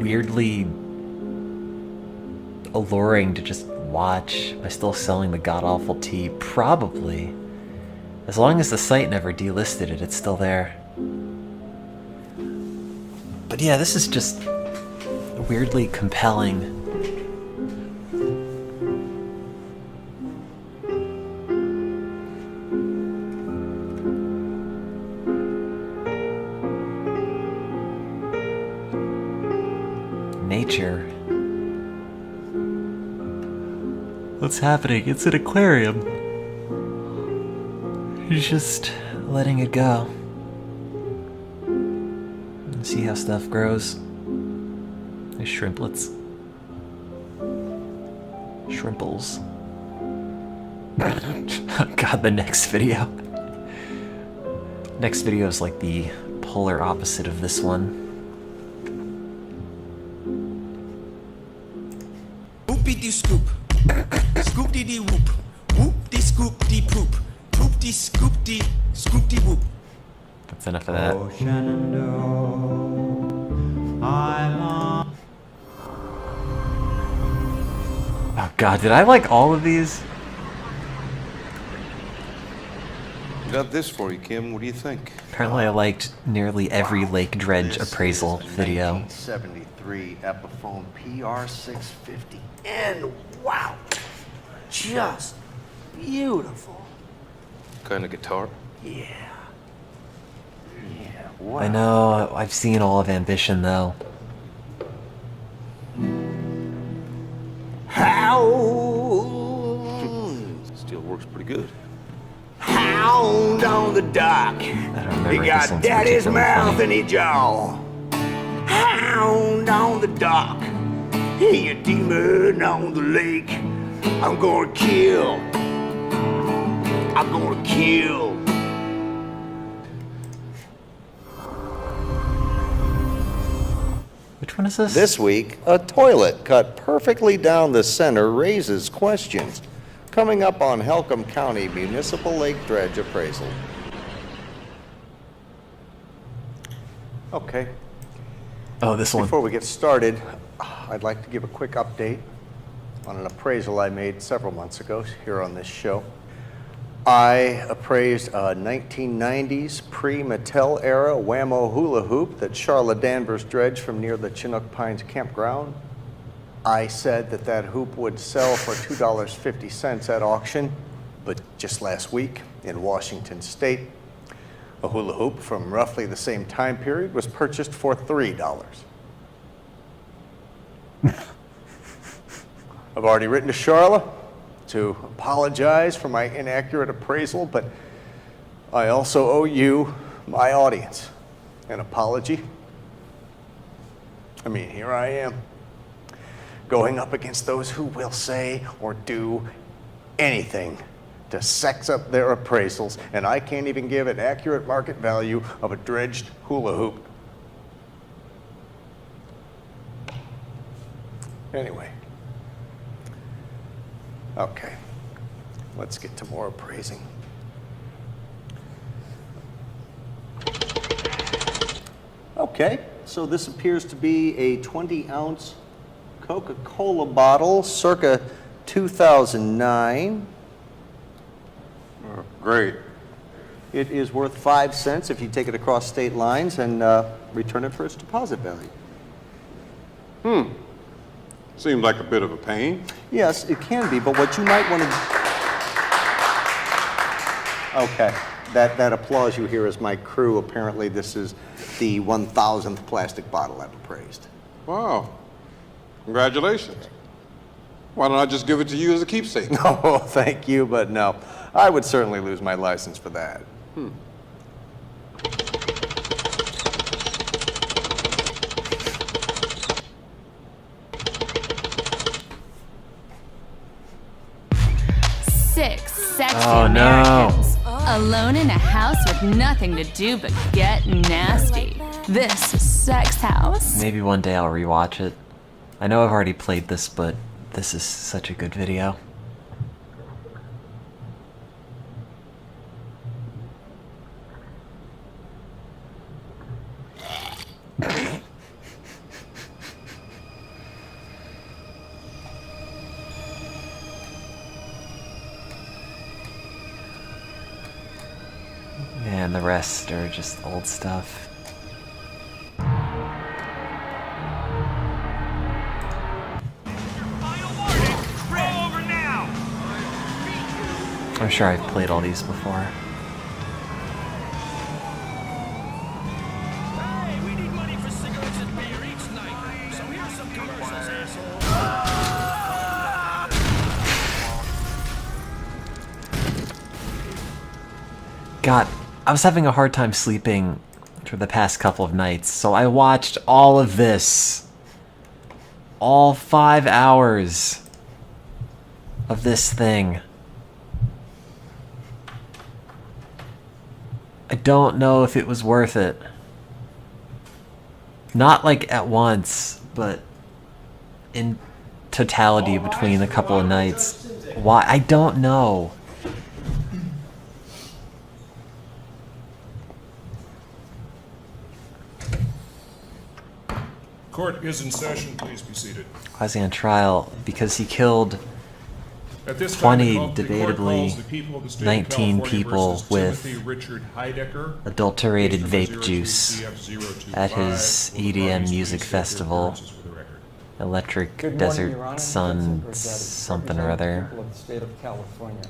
[SPEAKER 1] weirdly... alluring to just watch. Am I still selling the god-awful tea? Probably. As long as the site never delisted it, it's still there. But yeah, this is just weirdly compelling. Nature. What's happening? It's an aquarium. He's just letting it go. And see how stuff grows. There's shrimplets. Shrimples. Oh God, the next video. Next video is like the polar opposite of this one.
[SPEAKER 19] Whoop-de scoop, scoop-de whoop, whoop-de-scoop-de poop, poop-de-scoop-de, scoop-de whoop.
[SPEAKER 1] That's enough of that. Oh God, did I like all of these?
[SPEAKER 20] Got this for you, Kim. What do you think?
[SPEAKER 1] Apparently I liked nearly every Lake Dredge appraisal video.
[SPEAKER 21] 1973 Epiphone PR650. And wow, just beautiful.
[SPEAKER 20] Kind of guitar?
[SPEAKER 21] Yeah.
[SPEAKER 1] I know, I've seen all of Ambition though.
[SPEAKER 20] Still works pretty good.
[SPEAKER 21] Hound on the dock. He got daddy's mouth in his jaw. Hound on the dock. He a demon on the lake. I'm gonna kill. I'm gonna kill.
[SPEAKER 1] Which one is this?
[SPEAKER 22] This week, a toilet cut perfectly down the center raises questions. Coming up on Helcom County Municipal Lake Dredge Appraisal.
[SPEAKER 21] Okay.
[SPEAKER 1] Oh, this one.
[SPEAKER 21] Before we get started, I'd like to give a quick update on an appraisal I made several months ago here on this show. I appraised a 1990s pre-Mattel era Whammo hula hoop that Charlotte Danvers dredged from near the Chinook Pines campground. I said that that hoop would sell for $2.50 at auction, but just last week in Washington State, a hula hoop from roughly the same time period was purchased for $3. I've already written to Charlotte to apologize for my inaccurate appraisal, but I also owe you, my audience, an apology. I mean, here I am, going up against those who will say or do anything to sex up their appraisals, and I can't even give an accurate market value of a dredged hula hoop. Anyway. Okay. Let's get to more appraising. Okay, so this appears to be a 20-ounce Coca-Cola bottle, circa 2009.
[SPEAKER 20] Great.
[SPEAKER 21] It is worth 5 cents if you take it across state lines and return it for its deposit value.
[SPEAKER 20] Seems like a bit of a pain.
[SPEAKER 21] Yes, it can be, but what you might want to... Okay, that applause you hear is my crew. Apparently this is the 1,000th plastic bottle I've appraised.
[SPEAKER 20] Wow. Congratulations. Why don't I just give it to you as a keepsake?
[SPEAKER 21] No, thank you, but no. I would certainly lose my license for that.
[SPEAKER 2] 6 sexy
[SPEAKER 1] Oh, no.
[SPEAKER 2] Americans alone in a house with nothing to do but get nasty. This is Sex House.
[SPEAKER 1] Maybe one day I'll rewatch it. I know I've already played this, but this is such a good video. And the rest are just old stuff. I'm sure I've played all these before. God, I was having a hard time sleeping for the past couple of nights, so I watched all of this. All 5 hours of this thing. I don't know if it was worth it. Not like at once, but in totality between a couple of nights. Why? I don't know.
[SPEAKER 7] Court is in session. Please be seated.
[SPEAKER 1] Why is he on trial? Because he killed
[SPEAKER 7] At this time,
[SPEAKER 1] 20,
[SPEAKER 7] the court
[SPEAKER 1] debatably
[SPEAKER 7] calls the people of the state of
[SPEAKER 1] 19
[SPEAKER 7] California
[SPEAKER 1] people
[SPEAKER 7] versus
[SPEAKER 1] with
[SPEAKER 7] Timothy Richard Heidecker,
[SPEAKER 1] adulterated
[SPEAKER 7] case number
[SPEAKER 1] vape juice
[SPEAKER 7] 023CF025.
[SPEAKER 1] at his
[SPEAKER 7] Will the
[SPEAKER 1] EDM
[SPEAKER 7] parties
[SPEAKER 1] music
[SPEAKER 7] please state their
[SPEAKER 1] festival.
[SPEAKER 7] appearances for the record?
[SPEAKER 1] Electric
[SPEAKER 4] Good morning,
[SPEAKER 1] Desert
[SPEAKER 4] Your Honor.
[SPEAKER 1] Sun
[SPEAKER 4] Vincent Bergetti,
[SPEAKER 1] something or
[SPEAKER 4] representing
[SPEAKER 1] other.
[SPEAKER 4] the people of the state of California.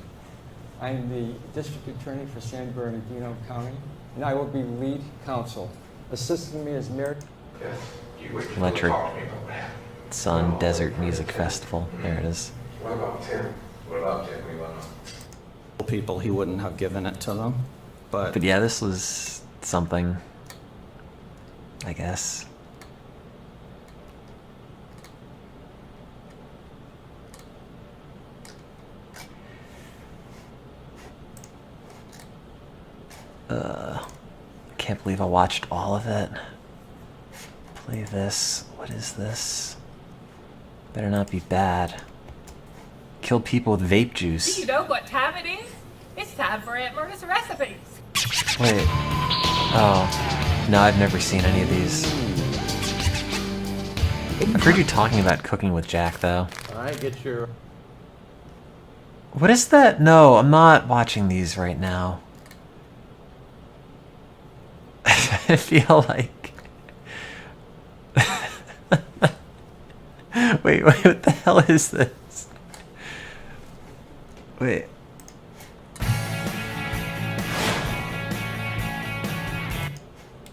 [SPEAKER 4] I am the district attorney for San Bernardino County, and I will be lead counsel. Assisting me is Mary.
[SPEAKER 1] Electric Sun Desert Music Festival. There it is.
[SPEAKER 23] What about Tim? What about Tim? We went on. People, he wouldn't have given it to them,
[SPEAKER 1] But yeah, this was something, I guess. I can't believe I watched all of it. Play this. What is this? Better not be bad. Killed people with vape
[SPEAKER 24] Do
[SPEAKER 1] juice.
[SPEAKER 24] you know what time it is? It's time for Aunt Myrna's recipes.
[SPEAKER 1] Wait. Oh. No, I've never seen any of these. I've heard you talking about Cooking with Jack, though.
[SPEAKER 21] Alright, get your...
[SPEAKER 1] What is that? No, I'm not watching these right now. I feel like... wait, what the hell is this? Wait.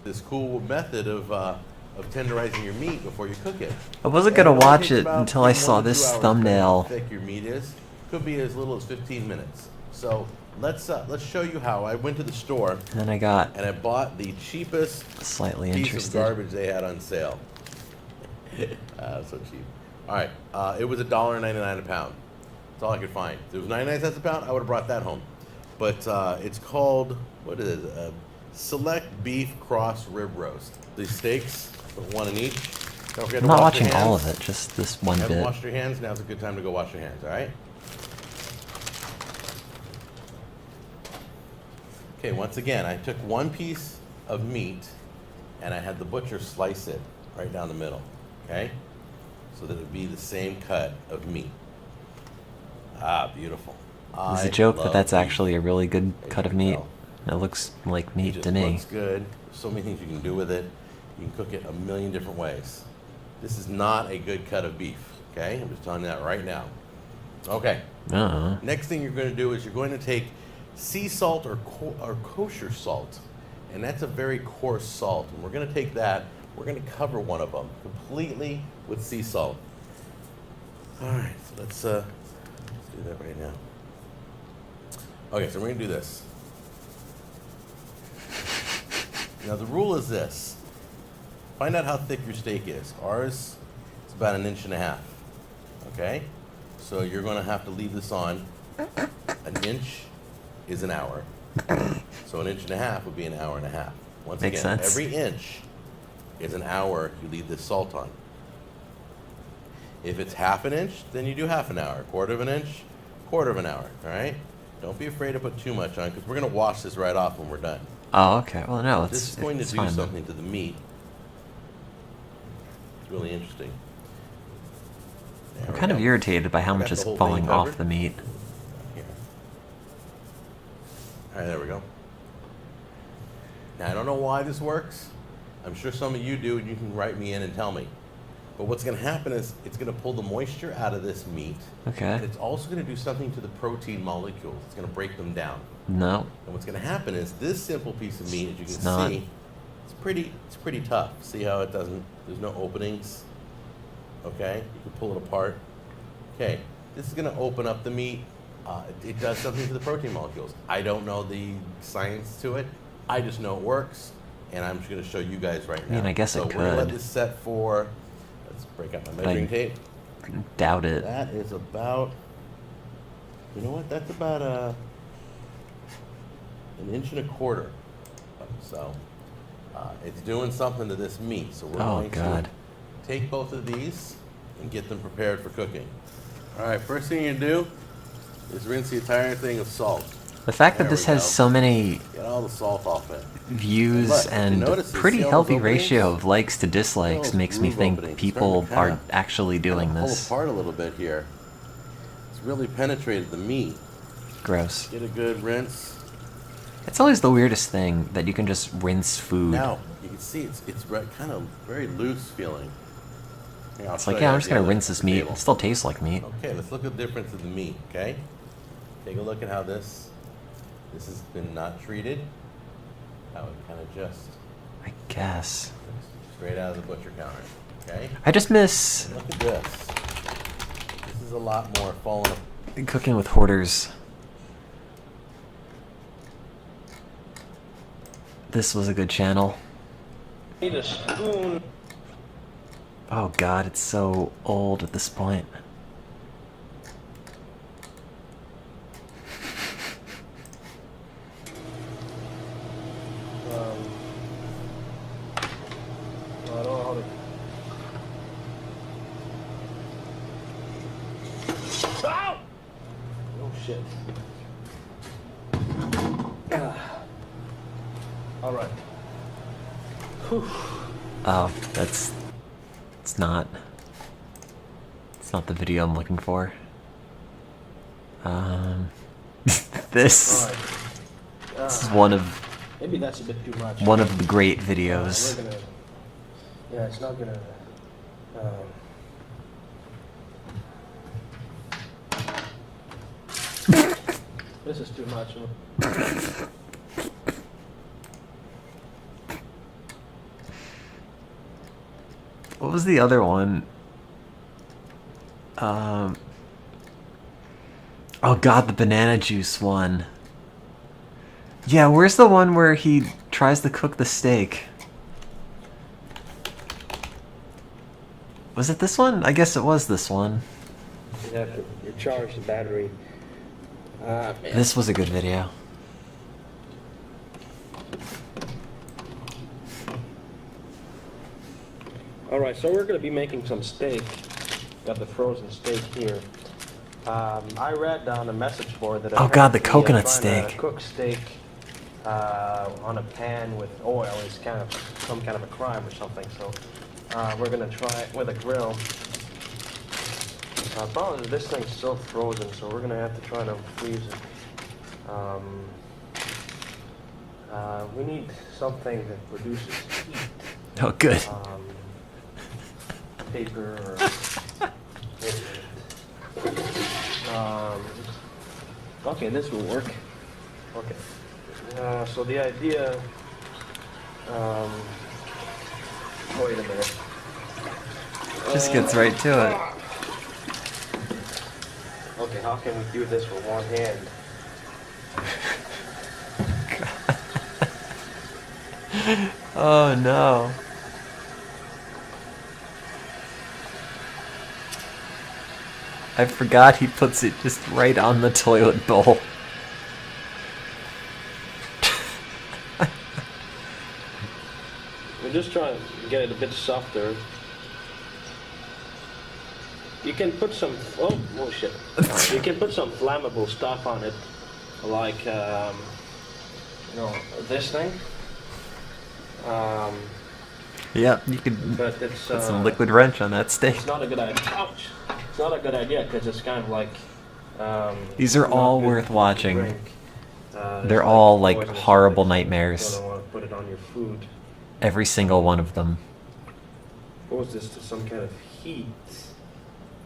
[SPEAKER 25] This cool method of tenderizing your meat before you cook it.
[SPEAKER 1] I wasn't gonna
[SPEAKER 25] And only
[SPEAKER 1] watch
[SPEAKER 25] takes
[SPEAKER 1] it
[SPEAKER 25] about
[SPEAKER 1] until I saw
[SPEAKER 25] 1 to 2
[SPEAKER 1] this
[SPEAKER 25] hours
[SPEAKER 1] thumbnail.
[SPEAKER 25] depending on how thick your meat is. Could be as little as 15 minutes. So let's show you how. I went to the store
[SPEAKER 1] And then I got
[SPEAKER 25] and I bought the cheapest
[SPEAKER 1] slightly
[SPEAKER 25] piece
[SPEAKER 1] interested.
[SPEAKER 25] of garbage they had on sale. So cheap. All right, it was $1.99 a pound. That's all I could find. If it was 99 cents a pound, I would have brought that home. But it's called, what is it? Select Beef Cross Rib Roast. These steaks, put one in each. Don't forget
[SPEAKER 1] I'm
[SPEAKER 25] to
[SPEAKER 1] not
[SPEAKER 25] wash your
[SPEAKER 1] watching all
[SPEAKER 25] hands.
[SPEAKER 1] of it, just this one
[SPEAKER 25] Haven't
[SPEAKER 1] bit.
[SPEAKER 25] washed your hands, now's a good time to go wash your hands, all right? Okay, once again, I took one piece of meat and I had the butcher slice it right down the middle, okay? So that it would be the same cut of meat. Ah, beautiful.
[SPEAKER 1] There's a joke that that's
[SPEAKER 25] beef.
[SPEAKER 1] actually a really good cut of meat. It looks like
[SPEAKER 25] It
[SPEAKER 1] meat
[SPEAKER 25] just
[SPEAKER 1] to me.
[SPEAKER 25] looks good. There's so many things you can do with it. You can cook it a million different ways. This is not a good cut of beef, okay? I'm just telling you that right now. Okay.
[SPEAKER 1] Uh-huh.
[SPEAKER 25] Next thing you're going to do is you're going to take sea salt or kosher salt, and that's a very coarse salt. And we're going to take that, we're going to cover one of them completely with sea salt. All right, so let's do that right now. Okay, so we're going to do this. Now the rule is this. Find out how thick your steak is. Ours is about 1.5 inches. Okay? So you're going to have to leave this on. An inch is an hour. So 1.5 inches would be 1.5 hours. Once
[SPEAKER 1] Makes
[SPEAKER 25] again,
[SPEAKER 1] sense.
[SPEAKER 25] every inch is an hour you leave this salt on. If it's 1/2 inch, then you do 1/2 hour. 1/4 inch, 1/4 hour. All right? Don't be afraid to put too much on because we're going to wash this right off when we're done.
[SPEAKER 1] Oh, okay. Well, no,
[SPEAKER 25] This is going to do
[SPEAKER 1] fine.
[SPEAKER 25] something to the meat. It's really interesting. There
[SPEAKER 1] I'm
[SPEAKER 25] we
[SPEAKER 1] kind of
[SPEAKER 25] go.
[SPEAKER 1] irritated by how
[SPEAKER 25] I
[SPEAKER 1] much
[SPEAKER 25] got
[SPEAKER 1] is
[SPEAKER 25] the whole
[SPEAKER 1] falling
[SPEAKER 25] thing
[SPEAKER 1] off
[SPEAKER 25] covered.
[SPEAKER 1] the meat.
[SPEAKER 25] Here. All right, there we go. Now, I don't know why this works. I'm sure some of you do, and you can write me in and tell me. But what's going to happen is it's going to pull the moisture out of this meat.
[SPEAKER 1] Okay.
[SPEAKER 25] And it's also going to do something to the protein molecules. It's going to break them down.
[SPEAKER 1] No.
[SPEAKER 25] And what's going to happen is this simple piece of meat, as you
[SPEAKER 1] It's
[SPEAKER 25] can
[SPEAKER 1] not.
[SPEAKER 25] see, it's pretty tough. See how it doesn't, there's no openings? Okay, you can pull it apart. Okay, this is going to open up the meat. It does something to the protein molecules. I don't know the science to it. I just know it works, and I'm just going to show you guys right now.
[SPEAKER 1] I mean, I guess it
[SPEAKER 25] so we're going to let
[SPEAKER 1] could.
[SPEAKER 25] this set for, let's break out my
[SPEAKER 1] But
[SPEAKER 25] measuring tape.
[SPEAKER 1] Doubt it.
[SPEAKER 25] That is about, you know what, that's about 1.25 inches. So it's doing something to this meat. So we're
[SPEAKER 1] Oh,
[SPEAKER 25] going
[SPEAKER 1] God.
[SPEAKER 25] to take both of these and get them prepared for cooking. All right, first thing you do is rinse the entire thing of salt.
[SPEAKER 1] The fact that
[SPEAKER 25] There
[SPEAKER 1] this
[SPEAKER 25] we
[SPEAKER 1] has
[SPEAKER 25] go.
[SPEAKER 1] so many
[SPEAKER 25] Get all the salt off it.
[SPEAKER 1] views
[SPEAKER 25] Look, you
[SPEAKER 1] and
[SPEAKER 25] notice this?
[SPEAKER 1] pretty
[SPEAKER 25] See all
[SPEAKER 1] healthy
[SPEAKER 25] those openings?
[SPEAKER 1] ratio of likes to dislikes
[SPEAKER 25] Those
[SPEAKER 1] makes me
[SPEAKER 25] groove
[SPEAKER 1] think
[SPEAKER 25] openings.
[SPEAKER 1] people
[SPEAKER 25] Starting to
[SPEAKER 1] are
[SPEAKER 25] kinda-
[SPEAKER 1] actually doing
[SPEAKER 25] Pull
[SPEAKER 1] this.
[SPEAKER 25] apart a little bit here. It's really penetrated the meat.
[SPEAKER 1] Gross.
[SPEAKER 25] Get a good rinse.
[SPEAKER 1] It's always the weirdest thing that you can just rinse food.
[SPEAKER 25] Now you can see it's kind of very loose feeling. Here, I'll
[SPEAKER 1] It's
[SPEAKER 25] show
[SPEAKER 1] like,
[SPEAKER 25] you
[SPEAKER 1] yeah, I'm
[SPEAKER 25] at
[SPEAKER 1] just
[SPEAKER 25] the
[SPEAKER 1] gonna
[SPEAKER 25] other
[SPEAKER 1] rinse this meat.
[SPEAKER 25] table.
[SPEAKER 1] It still tastes like meat.
[SPEAKER 25] Okay, let's look at the difference of the meat. Okay, take a look at how this has been not treated. How it kind of just
[SPEAKER 1] I guess.
[SPEAKER 25] straight out of the butcher counter. Okay.
[SPEAKER 1] I just miss
[SPEAKER 25] Look at this. This is a lot more falling.
[SPEAKER 1] cooking with hoarders. This was a good channel.
[SPEAKER 23] Need a spoon.
[SPEAKER 1] Oh god, it's so old at this point.
[SPEAKER 23] I don't know how to. Ow! Oh shit. All right.
[SPEAKER 1] Oh, it's not the video I'm looking for. This is one of
[SPEAKER 23] Maybe that's a bit too much.
[SPEAKER 1] one of the great videos.
[SPEAKER 23] We're gonna, yeah, it's not gonna. This is too much.
[SPEAKER 1] What was the other one? Oh god, the banana juice one. Yeah, where's the one where he tries to cook the steak? Was it this one? I guess it was this one.
[SPEAKER 3] have to recharge the battery. Man.
[SPEAKER 1] This was a good video.
[SPEAKER 3] Alright, so we're going to be making some steak. Got the frozen steak here. I read on a message board that
[SPEAKER 1] Oh god, the
[SPEAKER 3] apparently,
[SPEAKER 1] coconut
[SPEAKER 3] trying
[SPEAKER 1] steak.
[SPEAKER 3] to cook steak on a pan with oil is kind of some kind of a crime or something. So we're going to try it with a grill. Probably this thing's still frozen, so we're going to have to try to freeze it. We need something that produces heat.
[SPEAKER 1] Oh, good.
[SPEAKER 3] Paper or okay, this will work. Okay. So the idea. Wait a minute.
[SPEAKER 1] Just gets right to it.
[SPEAKER 3] Okay, how can we do this with one hand?
[SPEAKER 1] Oh no. I forgot he puts it just right on the toilet bowl.
[SPEAKER 3] We're just trying to get it a bit softer. You can put some, oh shit. You can put some flammable stuff on it, like, this thing.
[SPEAKER 1] Yeah, you could
[SPEAKER 3] But it's,
[SPEAKER 1] put some liquid wrench on that steak.
[SPEAKER 3] It's not a good idea. Ouch! It's not a good idea because it's kind of like.
[SPEAKER 1] These are
[SPEAKER 3] not
[SPEAKER 1] all
[SPEAKER 3] good
[SPEAKER 1] worth
[SPEAKER 3] to
[SPEAKER 1] watching.
[SPEAKER 3] drink.
[SPEAKER 1] They're
[SPEAKER 3] It's
[SPEAKER 1] all like
[SPEAKER 3] poisonous.
[SPEAKER 1] horrible
[SPEAKER 3] You
[SPEAKER 1] nightmares.
[SPEAKER 3] don't want to put it on your food.
[SPEAKER 1] Every single one of them.
[SPEAKER 3] Expose this to some kind of heat,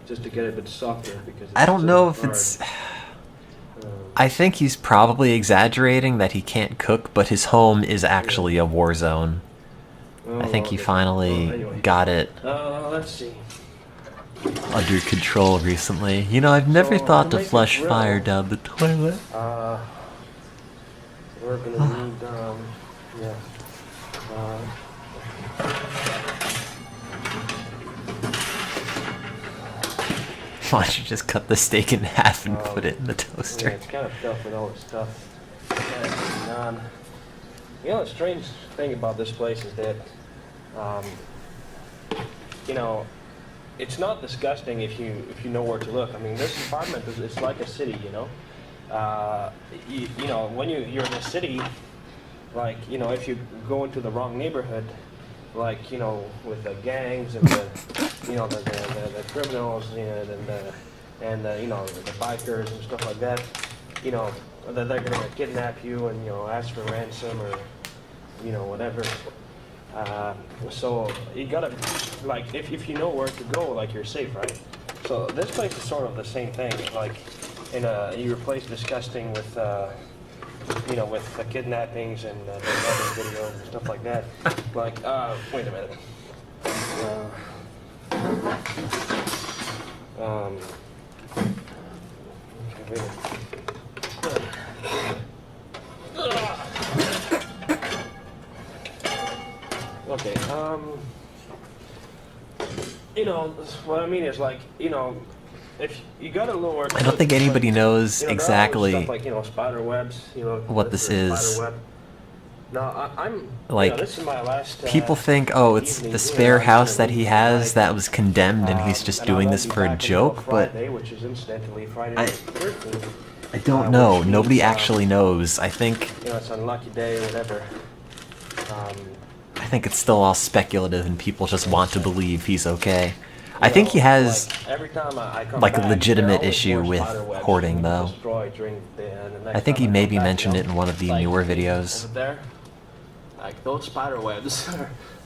[SPEAKER 3] just to get it a bit softer because.
[SPEAKER 1] I don't
[SPEAKER 3] so
[SPEAKER 1] know if
[SPEAKER 3] hard.
[SPEAKER 1] it's. I think he's probably exaggerating that he can't cook, but his home is actually a war zone. I think he finally got it
[SPEAKER 3] Let's see.
[SPEAKER 1] under control recently. You know, I've never thought to
[SPEAKER 3] make a
[SPEAKER 1] flush
[SPEAKER 3] grill,
[SPEAKER 1] fire down the toilet.
[SPEAKER 3] We're gonna need, yeah.
[SPEAKER 1] Why don't you just cut the steak in half and put it in the
[SPEAKER 3] Yeah,
[SPEAKER 1] toaster?
[SPEAKER 3] it's kind of tough with all this stuff. You know, the strange thing about this place is that, you know, it's not disgusting if you know where to look. I mean, this apartment it's like a city, you know. You know, when you're in a city, like, you know, if you go into the wrong neighborhood, like, you know, with the gangs and the, you know, the criminals, you know, and you know, the bikers and stuff like that, you know, they're gonna kidnap you and, you know, ask for ransom or, you know, whatever. So you gotta, like, if you know where to go, like, you're safe, right? So this place is sort of the same thing. Like, you replace disgusting with, you know, with kidnappings and other videos and stuff like that. Like, wait a minute. Okay, wait a minute. Okay, you know, what I mean is, like, you know, if you gotta lower.
[SPEAKER 1] I don't think anybody knows
[SPEAKER 3] you know,
[SPEAKER 1] exactly
[SPEAKER 3] stuff like, you know, spider webs, you know,
[SPEAKER 1] what this is.
[SPEAKER 3] Spider web. No, I'm
[SPEAKER 1] Like,
[SPEAKER 3] you know, this is my last,
[SPEAKER 1] people think, oh, it's the spare house that he has that was condemned and he's just doing this for a joke, but
[SPEAKER 3] Friday, which is incidentally Friday
[SPEAKER 1] I-
[SPEAKER 3] the 13th.
[SPEAKER 1] I don't know. Nobody actually knows. I think
[SPEAKER 3] You know, it's an unlucky day or whatever.
[SPEAKER 1] I think it's still all speculative and people just want to believe he's okay. I think he has
[SPEAKER 3] Every time I come
[SPEAKER 1] like a
[SPEAKER 3] back,
[SPEAKER 1] legitimate
[SPEAKER 3] there are always
[SPEAKER 1] issue
[SPEAKER 3] more
[SPEAKER 1] with
[SPEAKER 3] spider webs
[SPEAKER 1] hoarding
[SPEAKER 3] being
[SPEAKER 1] though.
[SPEAKER 3] destroyed during the next
[SPEAKER 1] I think he
[SPEAKER 3] time
[SPEAKER 1] maybe
[SPEAKER 3] come back,
[SPEAKER 1] mentioned
[SPEAKER 3] you
[SPEAKER 1] it
[SPEAKER 3] know?
[SPEAKER 1] in one of the newer videos.
[SPEAKER 3] Over there, like those spider webs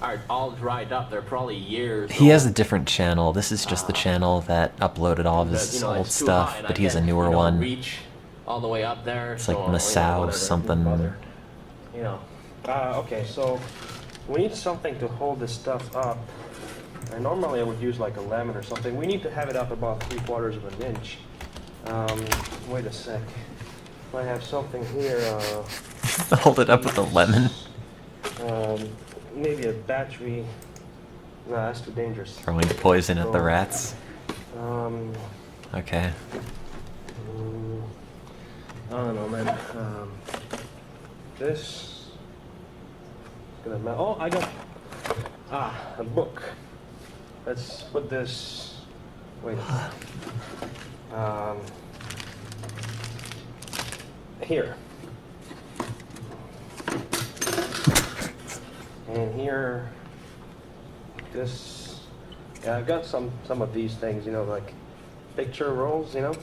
[SPEAKER 3] are all dried up. They're probably years.
[SPEAKER 1] He has a different channel. This is just the channel that uploaded all of
[SPEAKER 3] But,
[SPEAKER 1] his
[SPEAKER 3] you know,
[SPEAKER 1] old
[SPEAKER 3] it's too
[SPEAKER 1] stuff,
[SPEAKER 3] high, and
[SPEAKER 1] but
[SPEAKER 3] I
[SPEAKER 1] he has a
[SPEAKER 3] can't,
[SPEAKER 1] newer
[SPEAKER 3] you know,
[SPEAKER 1] one.
[SPEAKER 3] reach all the way up there.
[SPEAKER 1] It's like
[SPEAKER 3] so, you know,
[SPEAKER 1] Masao
[SPEAKER 3] whatever,
[SPEAKER 1] something.
[SPEAKER 3] bother. You know. Okay, so we need something to hold this stuff up. And normally I would use like a lemon or something. We need to have it up about 3/4 of an inch. Wait a sec. If I have something here.
[SPEAKER 1] Hold it up with a lemon.
[SPEAKER 3] Maybe a battery. No, that's too dangerous.
[SPEAKER 1] Throwing poison at the rats. Okay.
[SPEAKER 3] I don't know, man. This is gonna matter. Oh, I got a book. Let's put this. Wait. Here. And here, this. Yeah, I got some of these things, you know, like picture rolls, you know.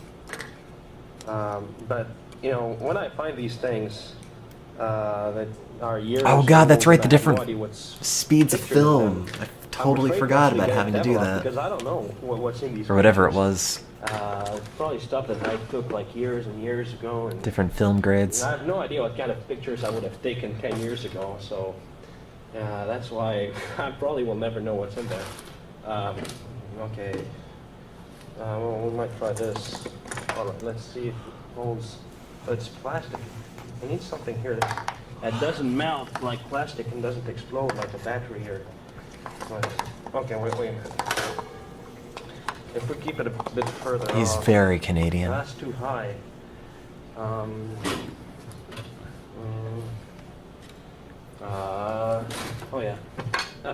[SPEAKER 3] But you know, when I find these things that are years.
[SPEAKER 1] Oh god, that's right. The
[SPEAKER 3] I have no
[SPEAKER 1] different
[SPEAKER 3] idea what's
[SPEAKER 1] speeds of
[SPEAKER 3] pictured in
[SPEAKER 1] film.
[SPEAKER 3] them.
[SPEAKER 1] I
[SPEAKER 3] I'm
[SPEAKER 1] totally
[SPEAKER 3] afraid
[SPEAKER 1] forgot
[SPEAKER 3] to
[SPEAKER 1] about
[SPEAKER 3] get
[SPEAKER 1] having to do
[SPEAKER 3] developed
[SPEAKER 1] that.
[SPEAKER 3] because I don't know what's in these.
[SPEAKER 1] Or whatever it
[SPEAKER 3] pictures.
[SPEAKER 1] was.
[SPEAKER 3] Probably stuff that I took like years and years ago. And
[SPEAKER 1] Different film grades.
[SPEAKER 3] I have no idea what kind of pictures I would have taken 10 years ago. So that's why I probably will never know what's in there. Okay. Well, we might try this. All right. Let's see if it holds. Oh, it's plastic. I need something here that doesn't melt like plastic and doesn't explode like a battery here. Okay, wait a minute. If we keep it a bit further
[SPEAKER 1] He's
[SPEAKER 3] off,
[SPEAKER 1] very Canadian.
[SPEAKER 3] That's too high. Oh yeah,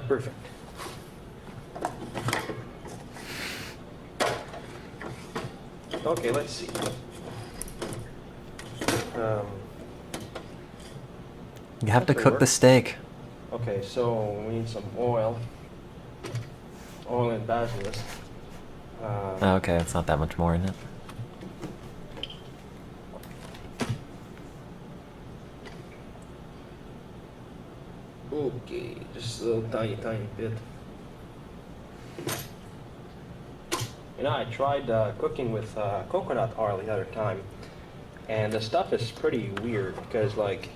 [SPEAKER 3] perfect. Okay, let's see.
[SPEAKER 1] You have to
[SPEAKER 3] that
[SPEAKER 1] cook
[SPEAKER 3] work.
[SPEAKER 1] the steak.
[SPEAKER 3] Okay, so we need some oil. Oil and basilisk.
[SPEAKER 1] Oh, okay, it's not that much more in it.
[SPEAKER 3] Okay, just a little tiny bit. You know, I tried cooking with coconut oil the other time, and the stuff is pretty weird because, like,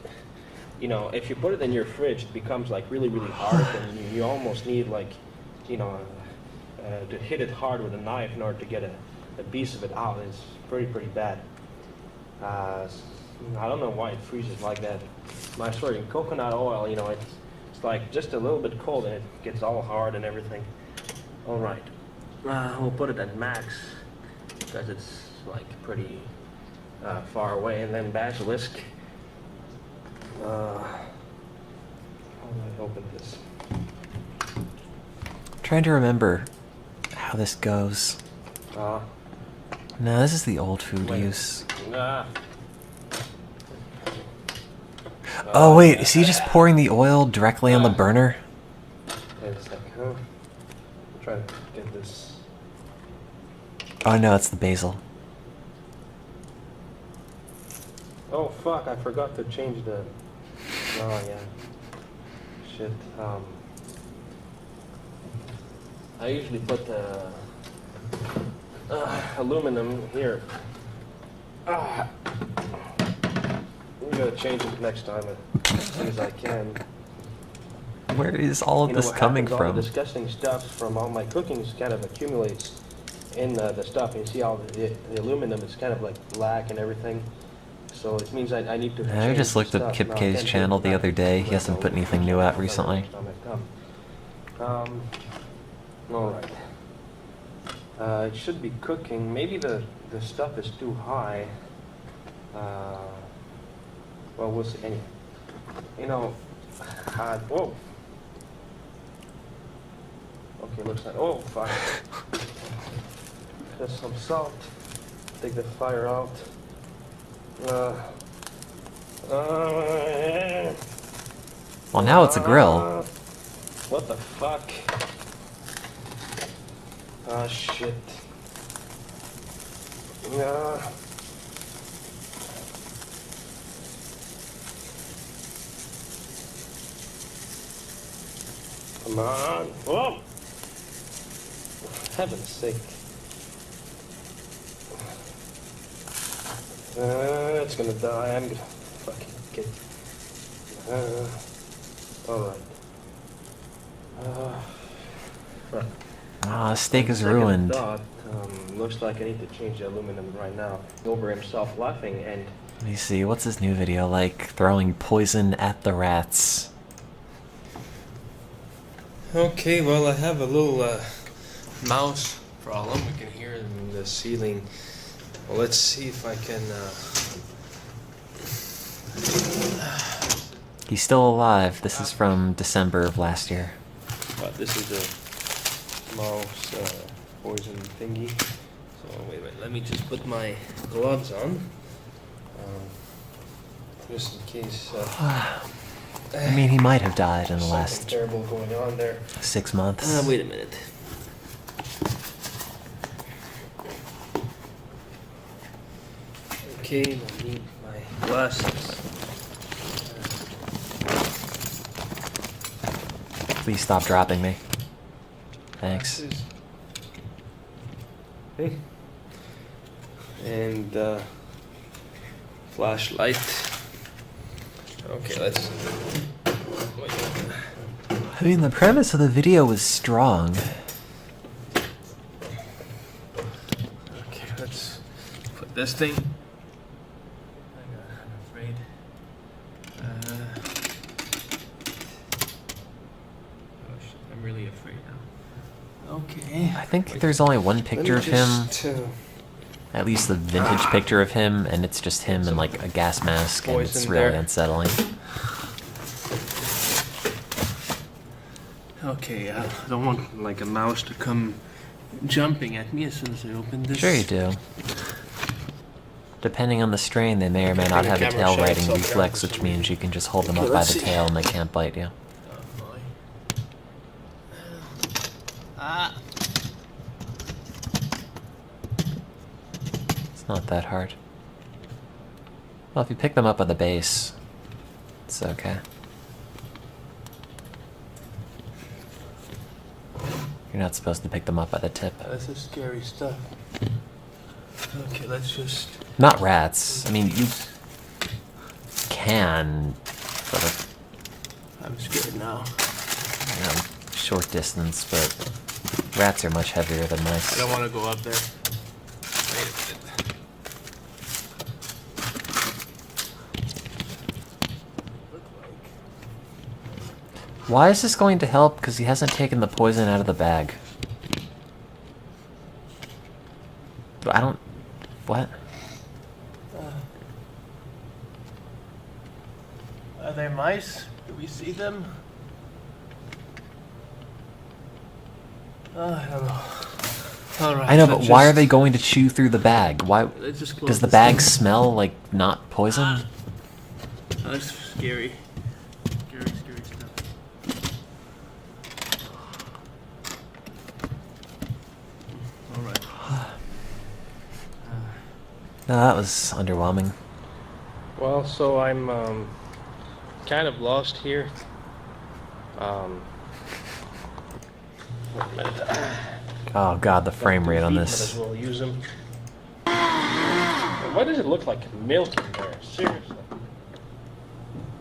[SPEAKER 3] you know, if you put it in your fridge, it becomes like really hard, and you almost need like, you know, to hit it hard with a knife in order to get a piece of it out. It's pretty bad. I don't know why it freezes like that. I swear, in coconut oil, you know, it's like just a little bit cold and it gets all hard and everything. All right, we'll put it at max because it's like pretty far away. And then basilisk. How do I open this?
[SPEAKER 1] Trying to remember how this goes. No, this is the old food use. Oh wait, is he just pouring the oil directly on the burner?
[SPEAKER 3] Wait a sec, huh? I'm trying to get this.
[SPEAKER 1] Oh no, it's the basil.
[SPEAKER 3] Oh fuck, I forgot to change the... Oh yeah. Shit. I usually put aluminum here. I'm gonna change it next time as soon as I can.
[SPEAKER 1] Where is all of
[SPEAKER 3] You know,
[SPEAKER 1] this
[SPEAKER 3] what
[SPEAKER 1] coming
[SPEAKER 3] happens, all
[SPEAKER 1] from?
[SPEAKER 3] the disgusting stuff from all my cooking kind of accumulates in the stuff. You see all the aluminum is kind of like black and everything. So it means I need to
[SPEAKER 1] I
[SPEAKER 3] change
[SPEAKER 1] just looked
[SPEAKER 3] the
[SPEAKER 1] up
[SPEAKER 3] stuff.
[SPEAKER 1] Kip
[SPEAKER 3] No, I
[SPEAKER 1] K's
[SPEAKER 3] can't
[SPEAKER 1] channel
[SPEAKER 3] change
[SPEAKER 1] the
[SPEAKER 3] it
[SPEAKER 1] other day. He hasn't put anything new out recently.
[SPEAKER 3] Alright. It should be cooking. Maybe the stuff is too high. Well, we'll see. Anyway, you know, whoa. Okay, looks like, oh, fuck. There's some salt. Take the fire out.
[SPEAKER 1] Well, now it's a grill.
[SPEAKER 3] What the fuck? Ah, shit. Yeah. Come on. Whoa! For heaven's sake. It's gonna die. I'm gonna fucking get. Alright. Fuck.
[SPEAKER 1] Ah, steak is
[SPEAKER 3] Second
[SPEAKER 1] ruined.
[SPEAKER 3] thought, looks like I need to change the aluminum right now. Over himself laughing and.
[SPEAKER 1] Let me see, what's his new video like? Throwing poison at the rats.
[SPEAKER 5] Okay, well, I have a little mouse problem. We can hear the
[SPEAKER 3] the ceiling. Well, let's see if I can.
[SPEAKER 1] He's still alive. This is from December of last year.
[SPEAKER 3] But this is the mouse poison thingy. So wait, let me just put my gloves on, just in case.
[SPEAKER 1] I mean, he might have died in the last
[SPEAKER 3] terrible going on there.
[SPEAKER 1] 6 months.
[SPEAKER 3] Wait a minute. Okay, I need my glasses.
[SPEAKER 1] Please stop dropping me. Thanks.
[SPEAKER 3] Okay. And flashlight. Okay, let's.
[SPEAKER 1] I mean, the premise of the video was strong.
[SPEAKER 3] Okay, let's put this thing. I'm afraid. I'm really afraid now. Okay.
[SPEAKER 1] I think there's only one picture of him. At least the vintage picture of him, and it's just him in like a gas mask, and it's really unsettling.
[SPEAKER 3] Okay, I don't want like a mouse to come jumping at me as soon as I open this.
[SPEAKER 1] Sure you do. Depending on the strain, they may or may not have a tail riding reflex, which means you can just hold them up by the tail and they can't bite you. It's not that hard. Well, if you pick them up by the base, it's okay. You're not supposed to pick them up by the tip.
[SPEAKER 3] This is scary stuff. Okay, let's just...
[SPEAKER 1] Not rats. I mean, you can, but...
[SPEAKER 3] I'm scared now.
[SPEAKER 1] You know, short distance, but rats are much heavier than mice.
[SPEAKER 3] I don't want to go up there. Wait a minute.
[SPEAKER 1] Why is this going to help? Because he hasn't taken the poison out of the bag. I don't... What?
[SPEAKER 3] Are they mice? Do we see them? I don't know. All right,
[SPEAKER 1] I know, but why are they going to chew through the bag? Why
[SPEAKER 3] just close
[SPEAKER 1] does the
[SPEAKER 3] this
[SPEAKER 1] bag
[SPEAKER 3] thing.
[SPEAKER 1] smell like not poison?
[SPEAKER 3] That's scary. Scary stuff. All right.
[SPEAKER 1] No, that was underwhelming.
[SPEAKER 3] Well, so I'm kind of lost here. Wait a minute.
[SPEAKER 1] Oh god, the frame rate on
[SPEAKER 3] Might
[SPEAKER 1] this.
[SPEAKER 3] as well use them. Why does it look like milk in there? Seriously.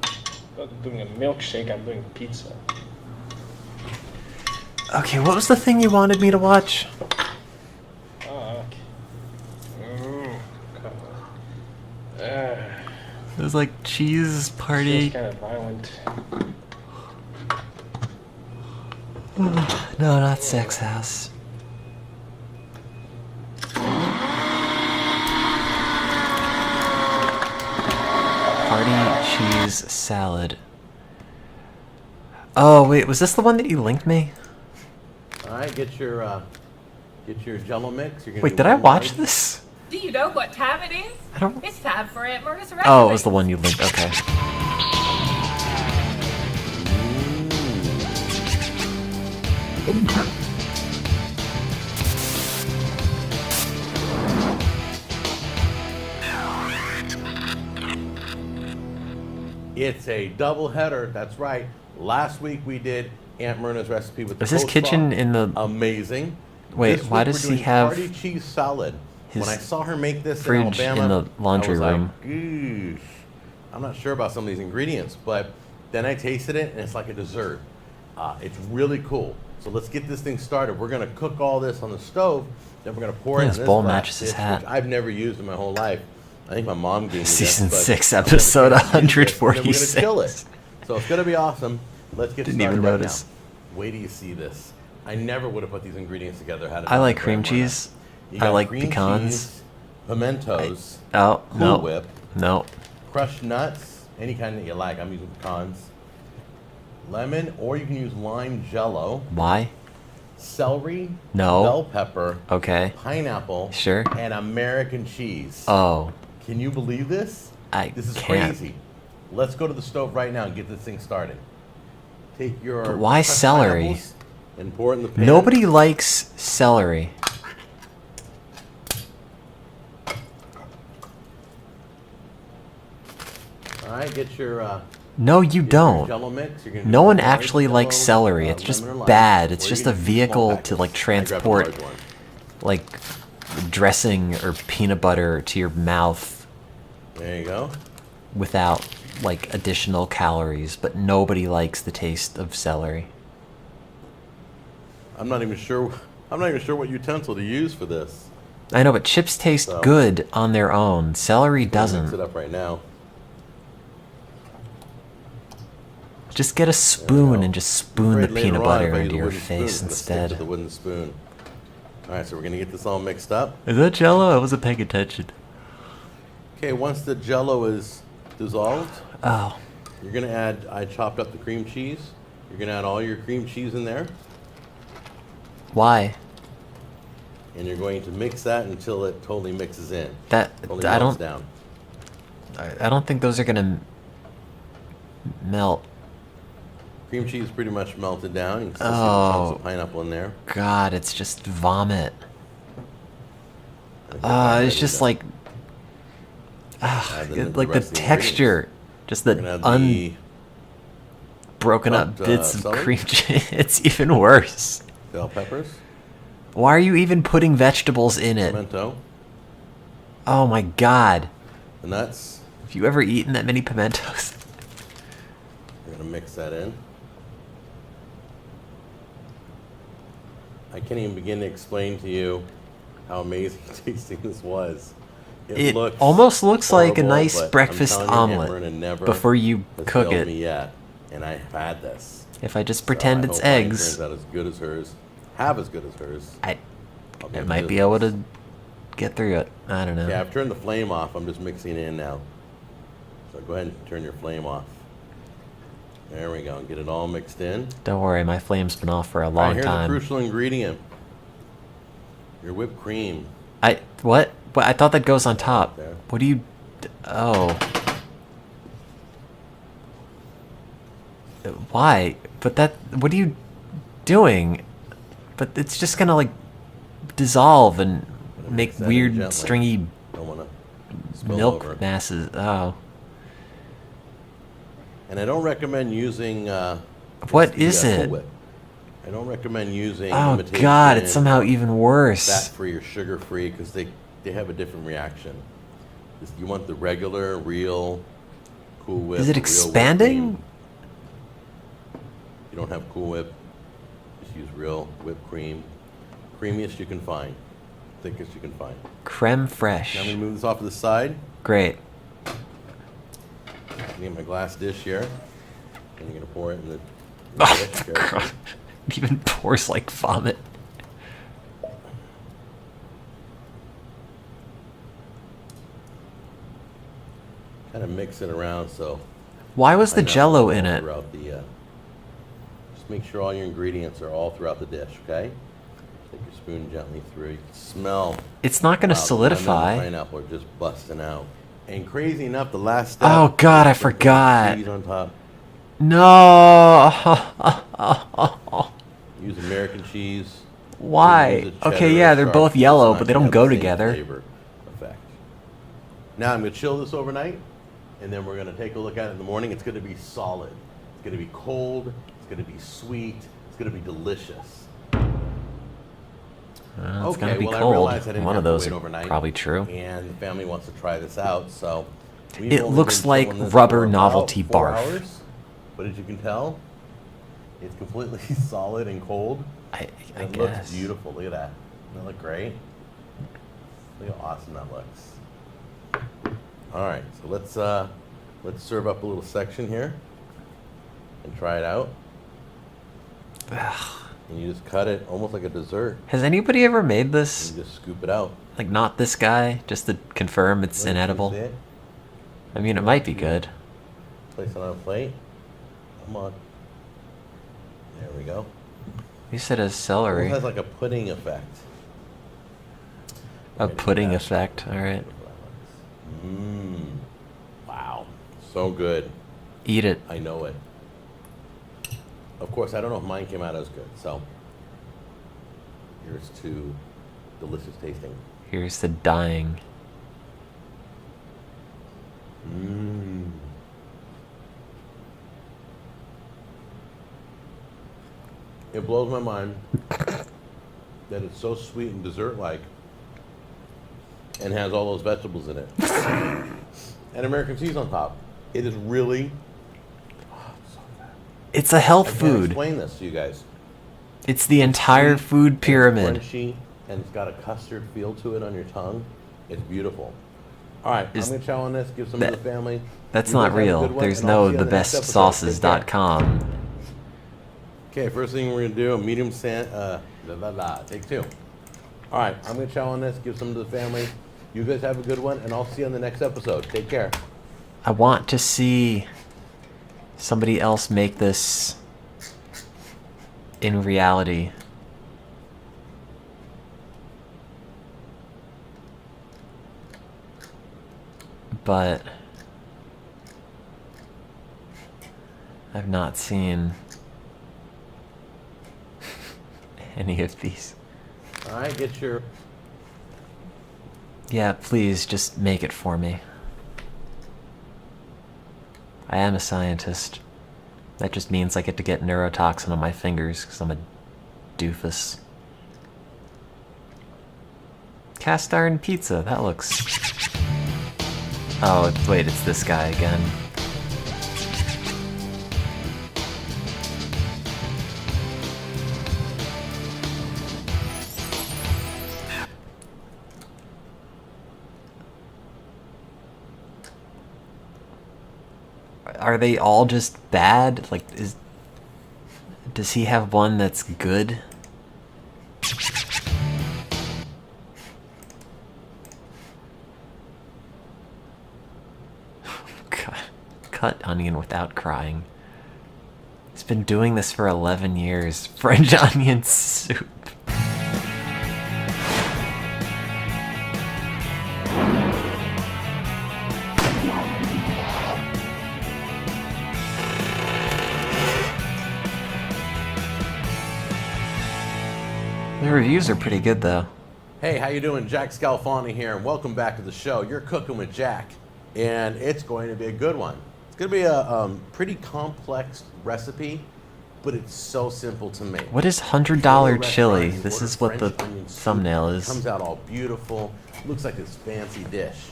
[SPEAKER 3] I'm not doing a milkshake, I'm doing pizza.
[SPEAKER 1] Okay, what was the thing you wanted me to watch?
[SPEAKER 3] Oh, okay.
[SPEAKER 1] It was like cheese party.
[SPEAKER 3] It's kind of violent.
[SPEAKER 1] No, not Sex House. Party cheese salad. Oh wait, was this the one that you linked me?
[SPEAKER 25] All right, get your Jello mix. You're gonna
[SPEAKER 1] Wait,
[SPEAKER 25] do
[SPEAKER 1] did I
[SPEAKER 25] one
[SPEAKER 1] watch
[SPEAKER 25] bite.
[SPEAKER 1] this?
[SPEAKER 24] Do you know what time it is?
[SPEAKER 1] I don't.
[SPEAKER 24] It's time for Aunt Myrna's recipe.
[SPEAKER 1] Oh, it was the one you linked. Okay.
[SPEAKER 25] It's a double header. That's right. Last week we did Aunt Myrna's recipe with the
[SPEAKER 1] Is this
[SPEAKER 25] coleslaw.
[SPEAKER 1] kitchen in the...
[SPEAKER 25] Amazing.
[SPEAKER 1] Wait,
[SPEAKER 25] This
[SPEAKER 1] why
[SPEAKER 25] week
[SPEAKER 1] does
[SPEAKER 25] we're
[SPEAKER 1] he
[SPEAKER 25] doing
[SPEAKER 1] have
[SPEAKER 25] party cheese salad?
[SPEAKER 1] his
[SPEAKER 25] When I saw her make this in
[SPEAKER 1] fridge
[SPEAKER 25] Alabama,
[SPEAKER 1] in the laundry
[SPEAKER 25] I was
[SPEAKER 1] room?
[SPEAKER 25] like, "Eesh." I'm not sure about some of these ingredients, but then I tasted it and it's like a dessert. It's really cool. So let's get this thing started. We're gonna cook all this on the stove. Then we're gonna pour it in
[SPEAKER 1] This
[SPEAKER 25] this
[SPEAKER 1] bowl
[SPEAKER 25] flat
[SPEAKER 1] matches his
[SPEAKER 25] dish,
[SPEAKER 1] hat.
[SPEAKER 25] which I've never used in my whole life. I think my mom gave me this,
[SPEAKER 1] Season
[SPEAKER 25] but
[SPEAKER 1] 6,
[SPEAKER 25] I've never
[SPEAKER 1] episode
[SPEAKER 25] tried to use this, and then
[SPEAKER 1] 146.
[SPEAKER 25] We're gonna chill it. So it's gonna be awesome. Let's get
[SPEAKER 1] Didn't
[SPEAKER 25] started
[SPEAKER 1] even
[SPEAKER 25] right
[SPEAKER 1] notice.
[SPEAKER 25] now. Wait till you see this. I never would have put these ingredients together. Had it
[SPEAKER 1] I
[SPEAKER 25] been
[SPEAKER 1] like
[SPEAKER 25] for
[SPEAKER 1] cream
[SPEAKER 25] Aunt Myrna.
[SPEAKER 1] cheese.
[SPEAKER 25] You
[SPEAKER 1] I
[SPEAKER 25] got
[SPEAKER 1] like
[SPEAKER 25] cream
[SPEAKER 1] pecans.
[SPEAKER 25] cheese, pimentos,
[SPEAKER 1] Oh,
[SPEAKER 25] Cool
[SPEAKER 1] no.
[SPEAKER 25] Whip,
[SPEAKER 1] No.
[SPEAKER 25] crushed nuts, any kind that you like. I'm using pecans. Lemon, or you can use lime jello.
[SPEAKER 1] Why?
[SPEAKER 25] Celery,
[SPEAKER 1] No.
[SPEAKER 25] bell pepper,
[SPEAKER 1] Okay.
[SPEAKER 25] pineapple,
[SPEAKER 1] Sure.
[SPEAKER 25] and American cheese.
[SPEAKER 1] Oh.
[SPEAKER 25] Can you believe this? This is
[SPEAKER 1] can't.
[SPEAKER 25] crazy. Let's go to the stove right now and get this thing started. Take your
[SPEAKER 1] But why
[SPEAKER 25] crushed
[SPEAKER 1] celery?
[SPEAKER 25] pineapples and pour it in the pan.
[SPEAKER 1] Nobody likes celery.
[SPEAKER 25] All right, get your.
[SPEAKER 1] No, you don't.
[SPEAKER 25] Jello mix. You're gonna
[SPEAKER 1] No
[SPEAKER 25] do
[SPEAKER 1] one
[SPEAKER 25] large
[SPEAKER 1] actually likes
[SPEAKER 25] Jello,
[SPEAKER 1] celery. It's just
[SPEAKER 25] lemon or lime,
[SPEAKER 1] bad.
[SPEAKER 25] or
[SPEAKER 1] It's
[SPEAKER 25] you
[SPEAKER 1] just
[SPEAKER 25] can
[SPEAKER 1] a
[SPEAKER 25] use small
[SPEAKER 1] vehicle to
[SPEAKER 25] packets.
[SPEAKER 1] like
[SPEAKER 25] I grabbed a
[SPEAKER 1] transport
[SPEAKER 25] large one.
[SPEAKER 1] like dressing or peanut butter to your mouth
[SPEAKER 25] There you go.
[SPEAKER 1] without like additional calories, but nobody likes the taste of celery.
[SPEAKER 25] I'm not even sure what utensil to use for this.
[SPEAKER 1] I know, but chips taste
[SPEAKER 25] So-
[SPEAKER 1] good on their own. Celery
[SPEAKER 25] Mix
[SPEAKER 1] doesn't.
[SPEAKER 25] it up right now.
[SPEAKER 1] Just get a spoon and just spoon the
[SPEAKER 25] Afraid later
[SPEAKER 1] peanut
[SPEAKER 25] on,
[SPEAKER 1] butter
[SPEAKER 25] if I use
[SPEAKER 1] into
[SPEAKER 25] a
[SPEAKER 1] your
[SPEAKER 25] wooden spoon,
[SPEAKER 1] face
[SPEAKER 25] it's gonna stick to
[SPEAKER 1] instead.
[SPEAKER 25] the wooden spoon. All right, so we're gonna get this all mixed up.
[SPEAKER 1] Is that Jello? I wasn't paying attention.
[SPEAKER 25] Okay, once the Jello is dissolved,
[SPEAKER 1] Oh.
[SPEAKER 25] you're gonna add. I chopped up the cream cheese. You're gonna add all your cream cheese in there,
[SPEAKER 1] Why?
[SPEAKER 25] and you're going to mix that until it totally mixes in.
[SPEAKER 1] That
[SPEAKER 25] Totally
[SPEAKER 1] I
[SPEAKER 25] melts
[SPEAKER 1] don't.
[SPEAKER 25] down.
[SPEAKER 1] I don't think those are gonna melt.
[SPEAKER 25] Cream cheese is pretty much melted down. You can still see the
[SPEAKER 1] Oh.
[SPEAKER 25] chunks of pineapple in there.
[SPEAKER 1] God, it's just vomit.
[SPEAKER 25] think that's
[SPEAKER 1] It's
[SPEAKER 25] ready
[SPEAKER 1] just
[SPEAKER 25] to
[SPEAKER 1] like,
[SPEAKER 25] add them into
[SPEAKER 1] like
[SPEAKER 25] the
[SPEAKER 1] the
[SPEAKER 25] rest of the
[SPEAKER 1] texture, just
[SPEAKER 25] We're
[SPEAKER 1] the
[SPEAKER 25] gonna add the
[SPEAKER 1] broken up
[SPEAKER 25] chopped,
[SPEAKER 1] bits of
[SPEAKER 25] celery.
[SPEAKER 1] cream cheese. It's even worse.
[SPEAKER 25] Bell peppers,
[SPEAKER 1] Why are you even putting vegetables in it?
[SPEAKER 25] pimento,
[SPEAKER 1] Oh my God!
[SPEAKER 25] the nuts.
[SPEAKER 1] Have you ever eaten that many pimentos?
[SPEAKER 25] We're gonna mix that in. I can't even begin to explain to you how amazing tasting this was.
[SPEAKER 1] It
[SPEAKER 25] looks
[SPEAKER 1] almost looks like a
[SPEAKER 25] horrible,
[SPEAKER 1] nice
[SPEAKER 25] but I'm
[SPEAKER 1] breakfast
[SPEAKER 25] telling you,
[SPEAKER 1] omelet
[SPEAKER 25] Amrina never
[SPEAKER 1] before you
[SPEAKER 25] has
[SPEAKER 1] cook
[SPEAKER 25] failed
[SPEAKER 1] it.
[SPEAKER 25] me yet, and I have had this.
[SPEAKER 1] If I just
[SPEAKER 25] So
[SPEAKER 1] pretend
[SPEAKER 25] I
[SPEAKER 1] it's
[SPEAKER 25] hope mine
[SPEAKER 1] eggs,
[SPEAKER 25] turns out as good as hers. Have as good as hers.
[SPEAKER 1] I
[SPEAKER 25] I'll
[SPEAKER 1] it
[SPEAKER 25] give
[SPEAKER 1] might
[SPEAKER 25] you
[SPEAKER 1] be
[SPEAKER 25] this.
[SPEAKER 1] able to get through it. I don't know.
[SPEAKER 25] Yeah, I've turned the flame off. I'm just mixing it in now. So go ahead and turn your flame off. There we go. Get it all mixed in.
[SPEAKER 1] Don't worry, my flame's been off for a
[SPEAKER 25] All right,
[SPEAKER 1] long
[SPEAKER 25] here's
[SPEAKER 1] time.
[SPEAKER 25] the crucial ingredient. Your whipped cream.
[SPEAKER 1] What? What? I thought that goes on top.
[SPEAKER 25] There.
[SPEAKER 1] What do you? Oh. Why? But that. What are you doing? But it's just gonna like dissolve and make
[SPEAKER 25] that in
[SPEAKER 1] weird,
[SPEAKER 25] gently.
[SPEAKER 1] stringy
[SPEAKER 25] Don't want to spill
[SPEAKER 1] milk
[SPEAKER 25] over.
[SPEAKER 1] masses. Oh.
[SPEAKER 25] And I don't recommend using.
[SPEAKER 1] What
[SPEAKER 25] the,
[SPEAKER 1] is
[SPEAKER 25] Cool
[SPEAKER 1] it?
[SPEAKER 25] Whip. I don't recommend using.
[SPEAKER 1] Oh
[SPEAKER 25] imitation
[SPEAKER 1] God! It's somehow even worse.
[SPEAKER 25] Fat-free or sugar-free because they have a different reaction. You want the regular, real Cool Whip.
[SPEAKER 1] Is it
[SPEAKER 25] real whipped
[SPEAKER 1] expanding?
[SPEAKER 25] cream. You don't have Cool Whip. Just use real whipped cream. Creamiest you can find. Thickest you can find.
[SPEAKER 1] Creme
[SPEAKER 25] Now I'm
[SPEAKER 1] fraiche.
[SPEAKER 25] going to move this off to the side.
[SPEAKER 1] Great.
[SPEAKER 25] I get my glass dish here. And you're going to pour it in the.
[SPEAKER 1] Oh,
[SPEAKER 25] dish.
[SPEAKER 1] for God. It even pours like vomit.
[SPEAKER 25] Kind of mix it around so.
[SPEAKER 1] Why was the
[SPEAKER 25] pineapple
[SPEAKER 1] Jello
[SPEAKER 25] is
[SPEAKER 1] in
[SPEAKER 25] all
[SPEAKER 1] it?
[SPEAKER 25] throughout the, just make sure all your ingredients are all throughout the dish, okay? Take your spoon gently through. You can smell.
[SPEAKER 1] It's not gonna
[SPEAKER 25] wow, the lemon and the
[SPEAKER 1] solidify.
[SPEAKER 25] pineapple are just busting out. And crazy enough, the last step.
[SPEAKER 1] Oh God, I
[SPEAKER 25] is to put
[SPEAKER 1] forgot.
[SPEAKER 25] Cheese on top.
[SPEAKER 1] No.
[SPEAKER 25] Use American cheese.
[SPEAKER 1] Why?
[SPEAKER 25] Use a
[SPEAKER 1] Okay,
[SPEAKER 25] cheddar
[SPEAKER 1] yeah,
[SPEAKER 25] or
[SPEAKER 1] they're
[SPEAKER 25] sharp
[SPEAKER 1] both
[SPEAKER 25] cheese.
[SPEAKER 1] yellow,
[SPEAKER 25] It's
[SPEAKER 1] but they
[SPEAKER 25] not
[SPEAKER 1] don't
[SPEAKER 25] gonna
[SPEAKER 1] go
[SPEAKER 25] have the same
[SPEAKER 1] together.
[SPEAKER 25] flavor effect. Now I'm going to chill this overnight, and then we're going to take a look at it in the morning. It's going to be solid. It's going to be cold. It's going to be sweet. It's going to be delicious.
[SPEAKER 1] It's gonna be
[SPEAKER 25] well, I
[SPEAKER 1] cold.
[SPEAKER 25] realized I didn't
[SPEAKER 1] One
[SPEAKER 25] have
[SPEAKER 1] of
[SPEAKER 25] to
[SPEAKER 1] those
[SPEAKER 25] wait
[SPEAKER 1] are
[SPEAKER 25] overnight,
[SPEAKER 1] probably true.
[SPEAKER 25] And the family wants to try this out, so we've
[SPEAKER 1] It
[SPEAKER 25] only
[SPEAKER 1] looks
[SPEAKER 25] been
[SPEAKER 1] like
[SPEAKER 25] chilling this
[SPEAKER 1] rubber
[SPEAKER 25] for about
[SPEAKER 1] novelty
[SPEAKER 25] 4
[SPEAKER 1] barf.
[SPEAKER 25] hours, but as you can tell, it's completely solid and cold.
[SPEAKER 1] I
[SPEAKER 25] It
[SPEAKER 1] guess.
[SPEAKER 25] looks beautiful. Look at that. Doesn't that look great? Look how awesome that looks. All right, so let's serve up a little section here and try it out. And you just cut it almost like a dessert.
[SPEAKER 1] Has anybody ever made this?
[SPEAKER 25] You just scoop it out.
[SPEAKER 1] Like, not this guy, just to confirm it's inedible.
[SPEAKER 25] See it?
[SPEAKER 1] I mean, it might be good.
[SPEAKER 25] Place it on a plate. Come on. There we go.
[SPEAKER 1] You said as celery.
[SPEAKER 25] It has like a pudding effect.
[SPEAKER 1] A pudding effect, alright.
[SPEAKER 25] Mmm. Wow. So good.
[SPEAKER 1] Eat it.
[SPEAKER 25] I know it. Of course, I don't know if mine came out as good, so here's to delicious tasting.
[SPEAKER 1] Here's the dying.
[SPEAKER 25] Mmm. It blows my mind that it's so sweet and dessert-like and has all those vegetables in it. And American cheese on top. It is really...
[SPEAKER 1] It's a health
[SPEAKER 25] I can't
[SPEAKER 1] food.
[SPEAKER 25] explain this to you guys.
[SPEAKER 1] It's the entire food pyramid.
[SPEAKER 25] It's crunchy, and it's got a custard feel to it on your tongue. It's beautiful. All right, I'm going to chow on this, give some to the family.
[SPEAKER 1] That's
[SPEAKER 25] You guys
[SPEAKER 1] not
[SPEAKER 25] have a
[SPEAKER 1] real.
[SPEAKER 25] good one,
[SPEAKER 1] There's
[SPEAKER 25] and I'll
[SPEAKER 1] no
[SPEAKER 25] see you on the next episode. Take care.
[SPEAKER 1] thebestsauces.com.
[SPEAKER 25] Okay, first thing we're going to do, a medium take two. All right, I'm going to chow on this, give some to the family. You guys have a good one, and I'll see you on the next episode. Take care.
[SPEAKER 1] I want to see somebody else make this in reality. But I've not seen any of these.
[SPEAKER 25] All right, get your...
[SPEAKER 1] Yeah, please just make it for me. I am a scientist. That just means I get to get neurotoxin on my fingers because I'm a doofus. Cast iron pizza, that looks... Oh, wait, it's this guy again. Are they all just bad? Like, does he have one that's good? God. Cut onion without crying. He's been doing this for 11 years. French onion soup. The reviews are pretty good, though.
[SPEAKER 25] Hey, how you doing? Jack Scalfani here, and welcome back to the show. You're cooking with Jack, and it's going to be a good one. It's going to be a pretty complex recipe, but it's so simple to make.
[SPEAKER 1] What is $100 chili? This is what the thumbnail
[SPEAKER 25] It
[SPEAKER 1] is.
[SPEAKER 25] comes out all beautiful. Looks like this fancy dish.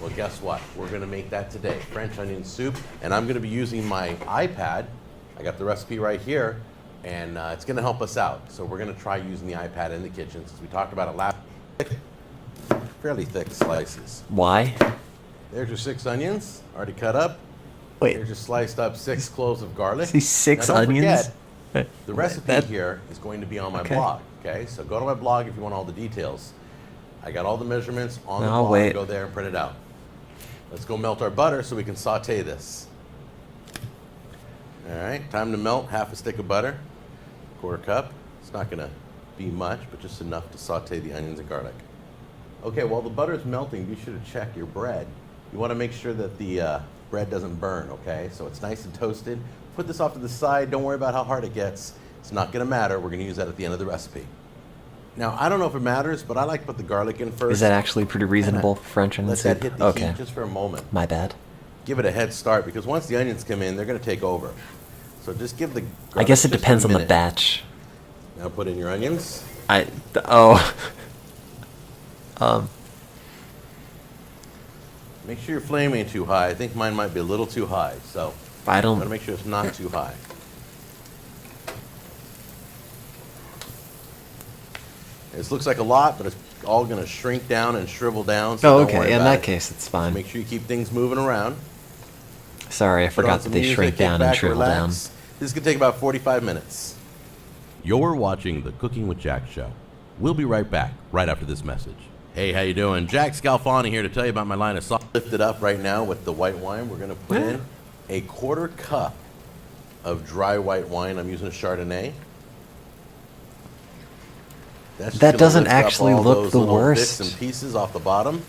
[SPEAKER 25] Well, guess what? We're going to make that today. French onion soup, and I'm going to be using my iPad. I got the recipe right here. And it's going to help us out. So we're going to try using the iPad in the kitchen since we talked about it last week. Fairly thick slices.
[SPEAKER 1] Why?
[SPEAKER 25] There's your 6 onions, already cut up.
[SPEAKER 1] Wait.
[SPEAKER 25] There's your sliced up 6 cloves of garlic.
[SPEAKER 1] See, 6
[SPEAKER 25] Now, don't
[SPEAKER 1] onions?
[SPEAKER 25] forget, the recipe
[SPEAKER 1] That-
[SPEAKER 25] here is going to be on my
[SPEAKER 1] Okay.
[SPEAKER 25] blog. Okay, so go to my blog if you want all the details. I got all the measurements on the
[SPEAKER 1] I'll
[SPEAKER 25] blog.
[SPEAKER 1] wait.
[SPEAKER 25] Go there and print it out. Let's go melt our butter so we can saute this. All right, time to melt half a stick of butter. Quarter cup. It's not going to be much, but just enough to saute the onions and garlic. Okay, while the butter is melting, be sure to check your bread. You want to make sure that the bread doesn't burn, okay? So it's nice and toasted. Put this off to the side. Don't worry about how hard it gets. It's not going to matter. We're going to use that at the end of the recipe. Now, I don't know if it matters, but I like to put the garlic in first.
[SPEAKER 1] Is that actually pretty reasonable for French onion
[SPEAKER 25] Let
[SPEAKER 1] soup?
[SPEAKER 25] that hit the
[SPEAKER 1] Okay.
[SPEAKER 25] heat just for a moment.
[SPEAKER 1] My bad.
[SPEAKER 25] Give it a head start, because once the onions come in, they're going to take over. So just give the garlic
[SPEAKER 1] I guess it
[SPEAKER 25] just a
[SPEAKER 1] depends on the
[SPEAKER 25] minute.
[SPEAKER 1] batch.
[SPEAKER 25] Now put in your onions. Make sure your flame ain't too high. I think mine might be a little too high, so
[SPEAKER 1] I don't-
[SPEAKER 25] gotta make sure it's not too high. This looks like a lot, but it's all gonna shrink down and shrivel down. So
[SPEAKER 1] Oh,
[SPEAKER 25] don't
[SPEAKER 1] okay.
[SPEAKER 25] worry
[SPEAKER 1] In
[SPEAKER 25] about
[SPEAKER 1] that
[SPEAKER 25] it.
[SPEAKER 1] case, it's fine.
[SPEAKER 25] Make sure you keep things moving around.
[SPEAKER 1] Sorry, I
[SPEAKER 25] Put on
[SPEAKER 1] forgot that
[SPEAKER 25] some
[SPEAKER 1] they
[SPEAKER 25] music,
[SPEAKER 1] shrink
[SPEAKER 25] kick
[SPEAKER 1] down and
[SPEAKER 25] back,
[SPEAKER 1] shrivel
[SPEAKER 25] relax. This could take about 45 minutes. You're watching the Cooking with Jack show. We'll be right back, right after this message. Hey, how you doing? Jack Scalfani here to tell you about my line of sauce. Lifted up right now with the white wine. We're going to put in a 1/4 cup of dry white wine. I'm using a Chardonnay. That's
[SPEAKER 1] That
[SPEAKER 25] gonna
[SPEAKER 1] doesn't
[SPEAKER 25] lift up
[SPEAKER 1] actually
[SPEAKER 25] all
[SPEAKER 1] look
[SPEAKER 25] those
[SPEAKER 1] the
[SPEAKER 25] little
[SPEAKER 1] worst.
[SPEAKER 25] Bits and pieces off the bottom.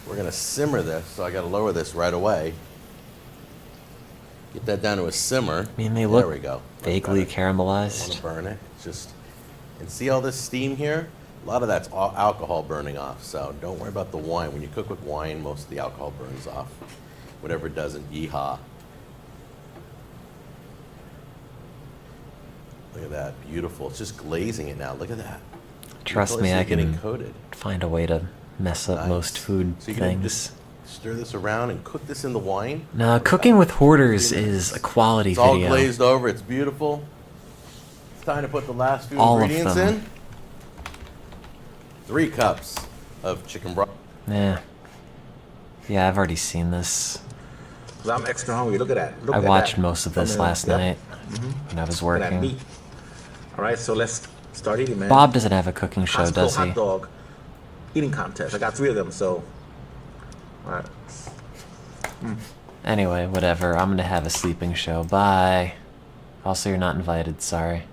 [SPEAKER 25] We're going to simmer this, so I got to lower this right away. Get that down to a simmer.
[SPEAKER 1] I mean, they
[SPEAKER 25] There
[SPEAKER 1] look
[SPEAKER 25] we go.
[SPEAKER 1] vaguely
[SPEAKER 25] I don't want
[SPEAKER 1] caramelized.
[SPEAKER 25] to burn it. It's just, and see all this steam here? A lot of that's alcohol burning off, so don't worry about the wine. When you cook with wine, most of the alcohol burns off. Whatever it doesn't, yeehaw. Look at that, beautiful. It's just glazing it now. Look at that.
[SPEAKER 1] Trust
[SPEAKER 25] Beautiful.
[SPEAKER 1] me,
[SPEAKER 25] This
[SPEAKER 1] I
[SPEAKER 25] is getting
[SPEAKER 1] can
[SPEAKER 25] coated.
[SPEAKER 1] find a way to mess up
[SPEAKER 25] Nice.
[SPEAKER 1] most food
[SPEAKER 25] So you're gonna
[SPEAKER 1] things.
[SPEAKER 25] just stir this around and cook this in the wine.
[SPEAKER 1] No, Cooking with Hoarders is a quality
[SPEAKER 25] It's all
[SPEAKER 1] video.
[SPEAKER 25] glazed over. It's beautiful. It's time to put the last few
[SPEAKER 1] All of
[SPEAKER 25] ingredients
[SPEAKER 1] them.
[SPEAKER 25] in. 3 cups of chicken broth.
[SPEAKER 1] Yeah. Yeah, I've already seen this.
[SPEAKER 5] I'm extra hungry. Look at that. Look
[SPEAKER 1] I
[SPEAKER 5] at
[SPEAKER 1] watched
[SPEAKER 5] that.
[SPEAKER 1] most of this
[SPEAKER 5] Come in.
[SPEAKER 1] last
[SPEAKER 5] Yep.
[SPEAKER 1] night
[SPEAKER 5] Mhm.
[SPEAKER 1] when I was
[SPEAKER 5] Look at that
[SPEAKER 1] working.
[SPEAKER 5] meat. All right, so let's start eating, man.
[SPEAKER 1] Bob doesn't have a cooking show,
[SPEAKER 5] Costco
[SPEAKER 1] does he?
[SPEAKER 5] hot dog eating contest. I got 3 of them, so. All right.
[SPEAKER 1] Anyway, whatever. I'm gonna have a sleeping show. Bye. Also, you're not invited. Sorry.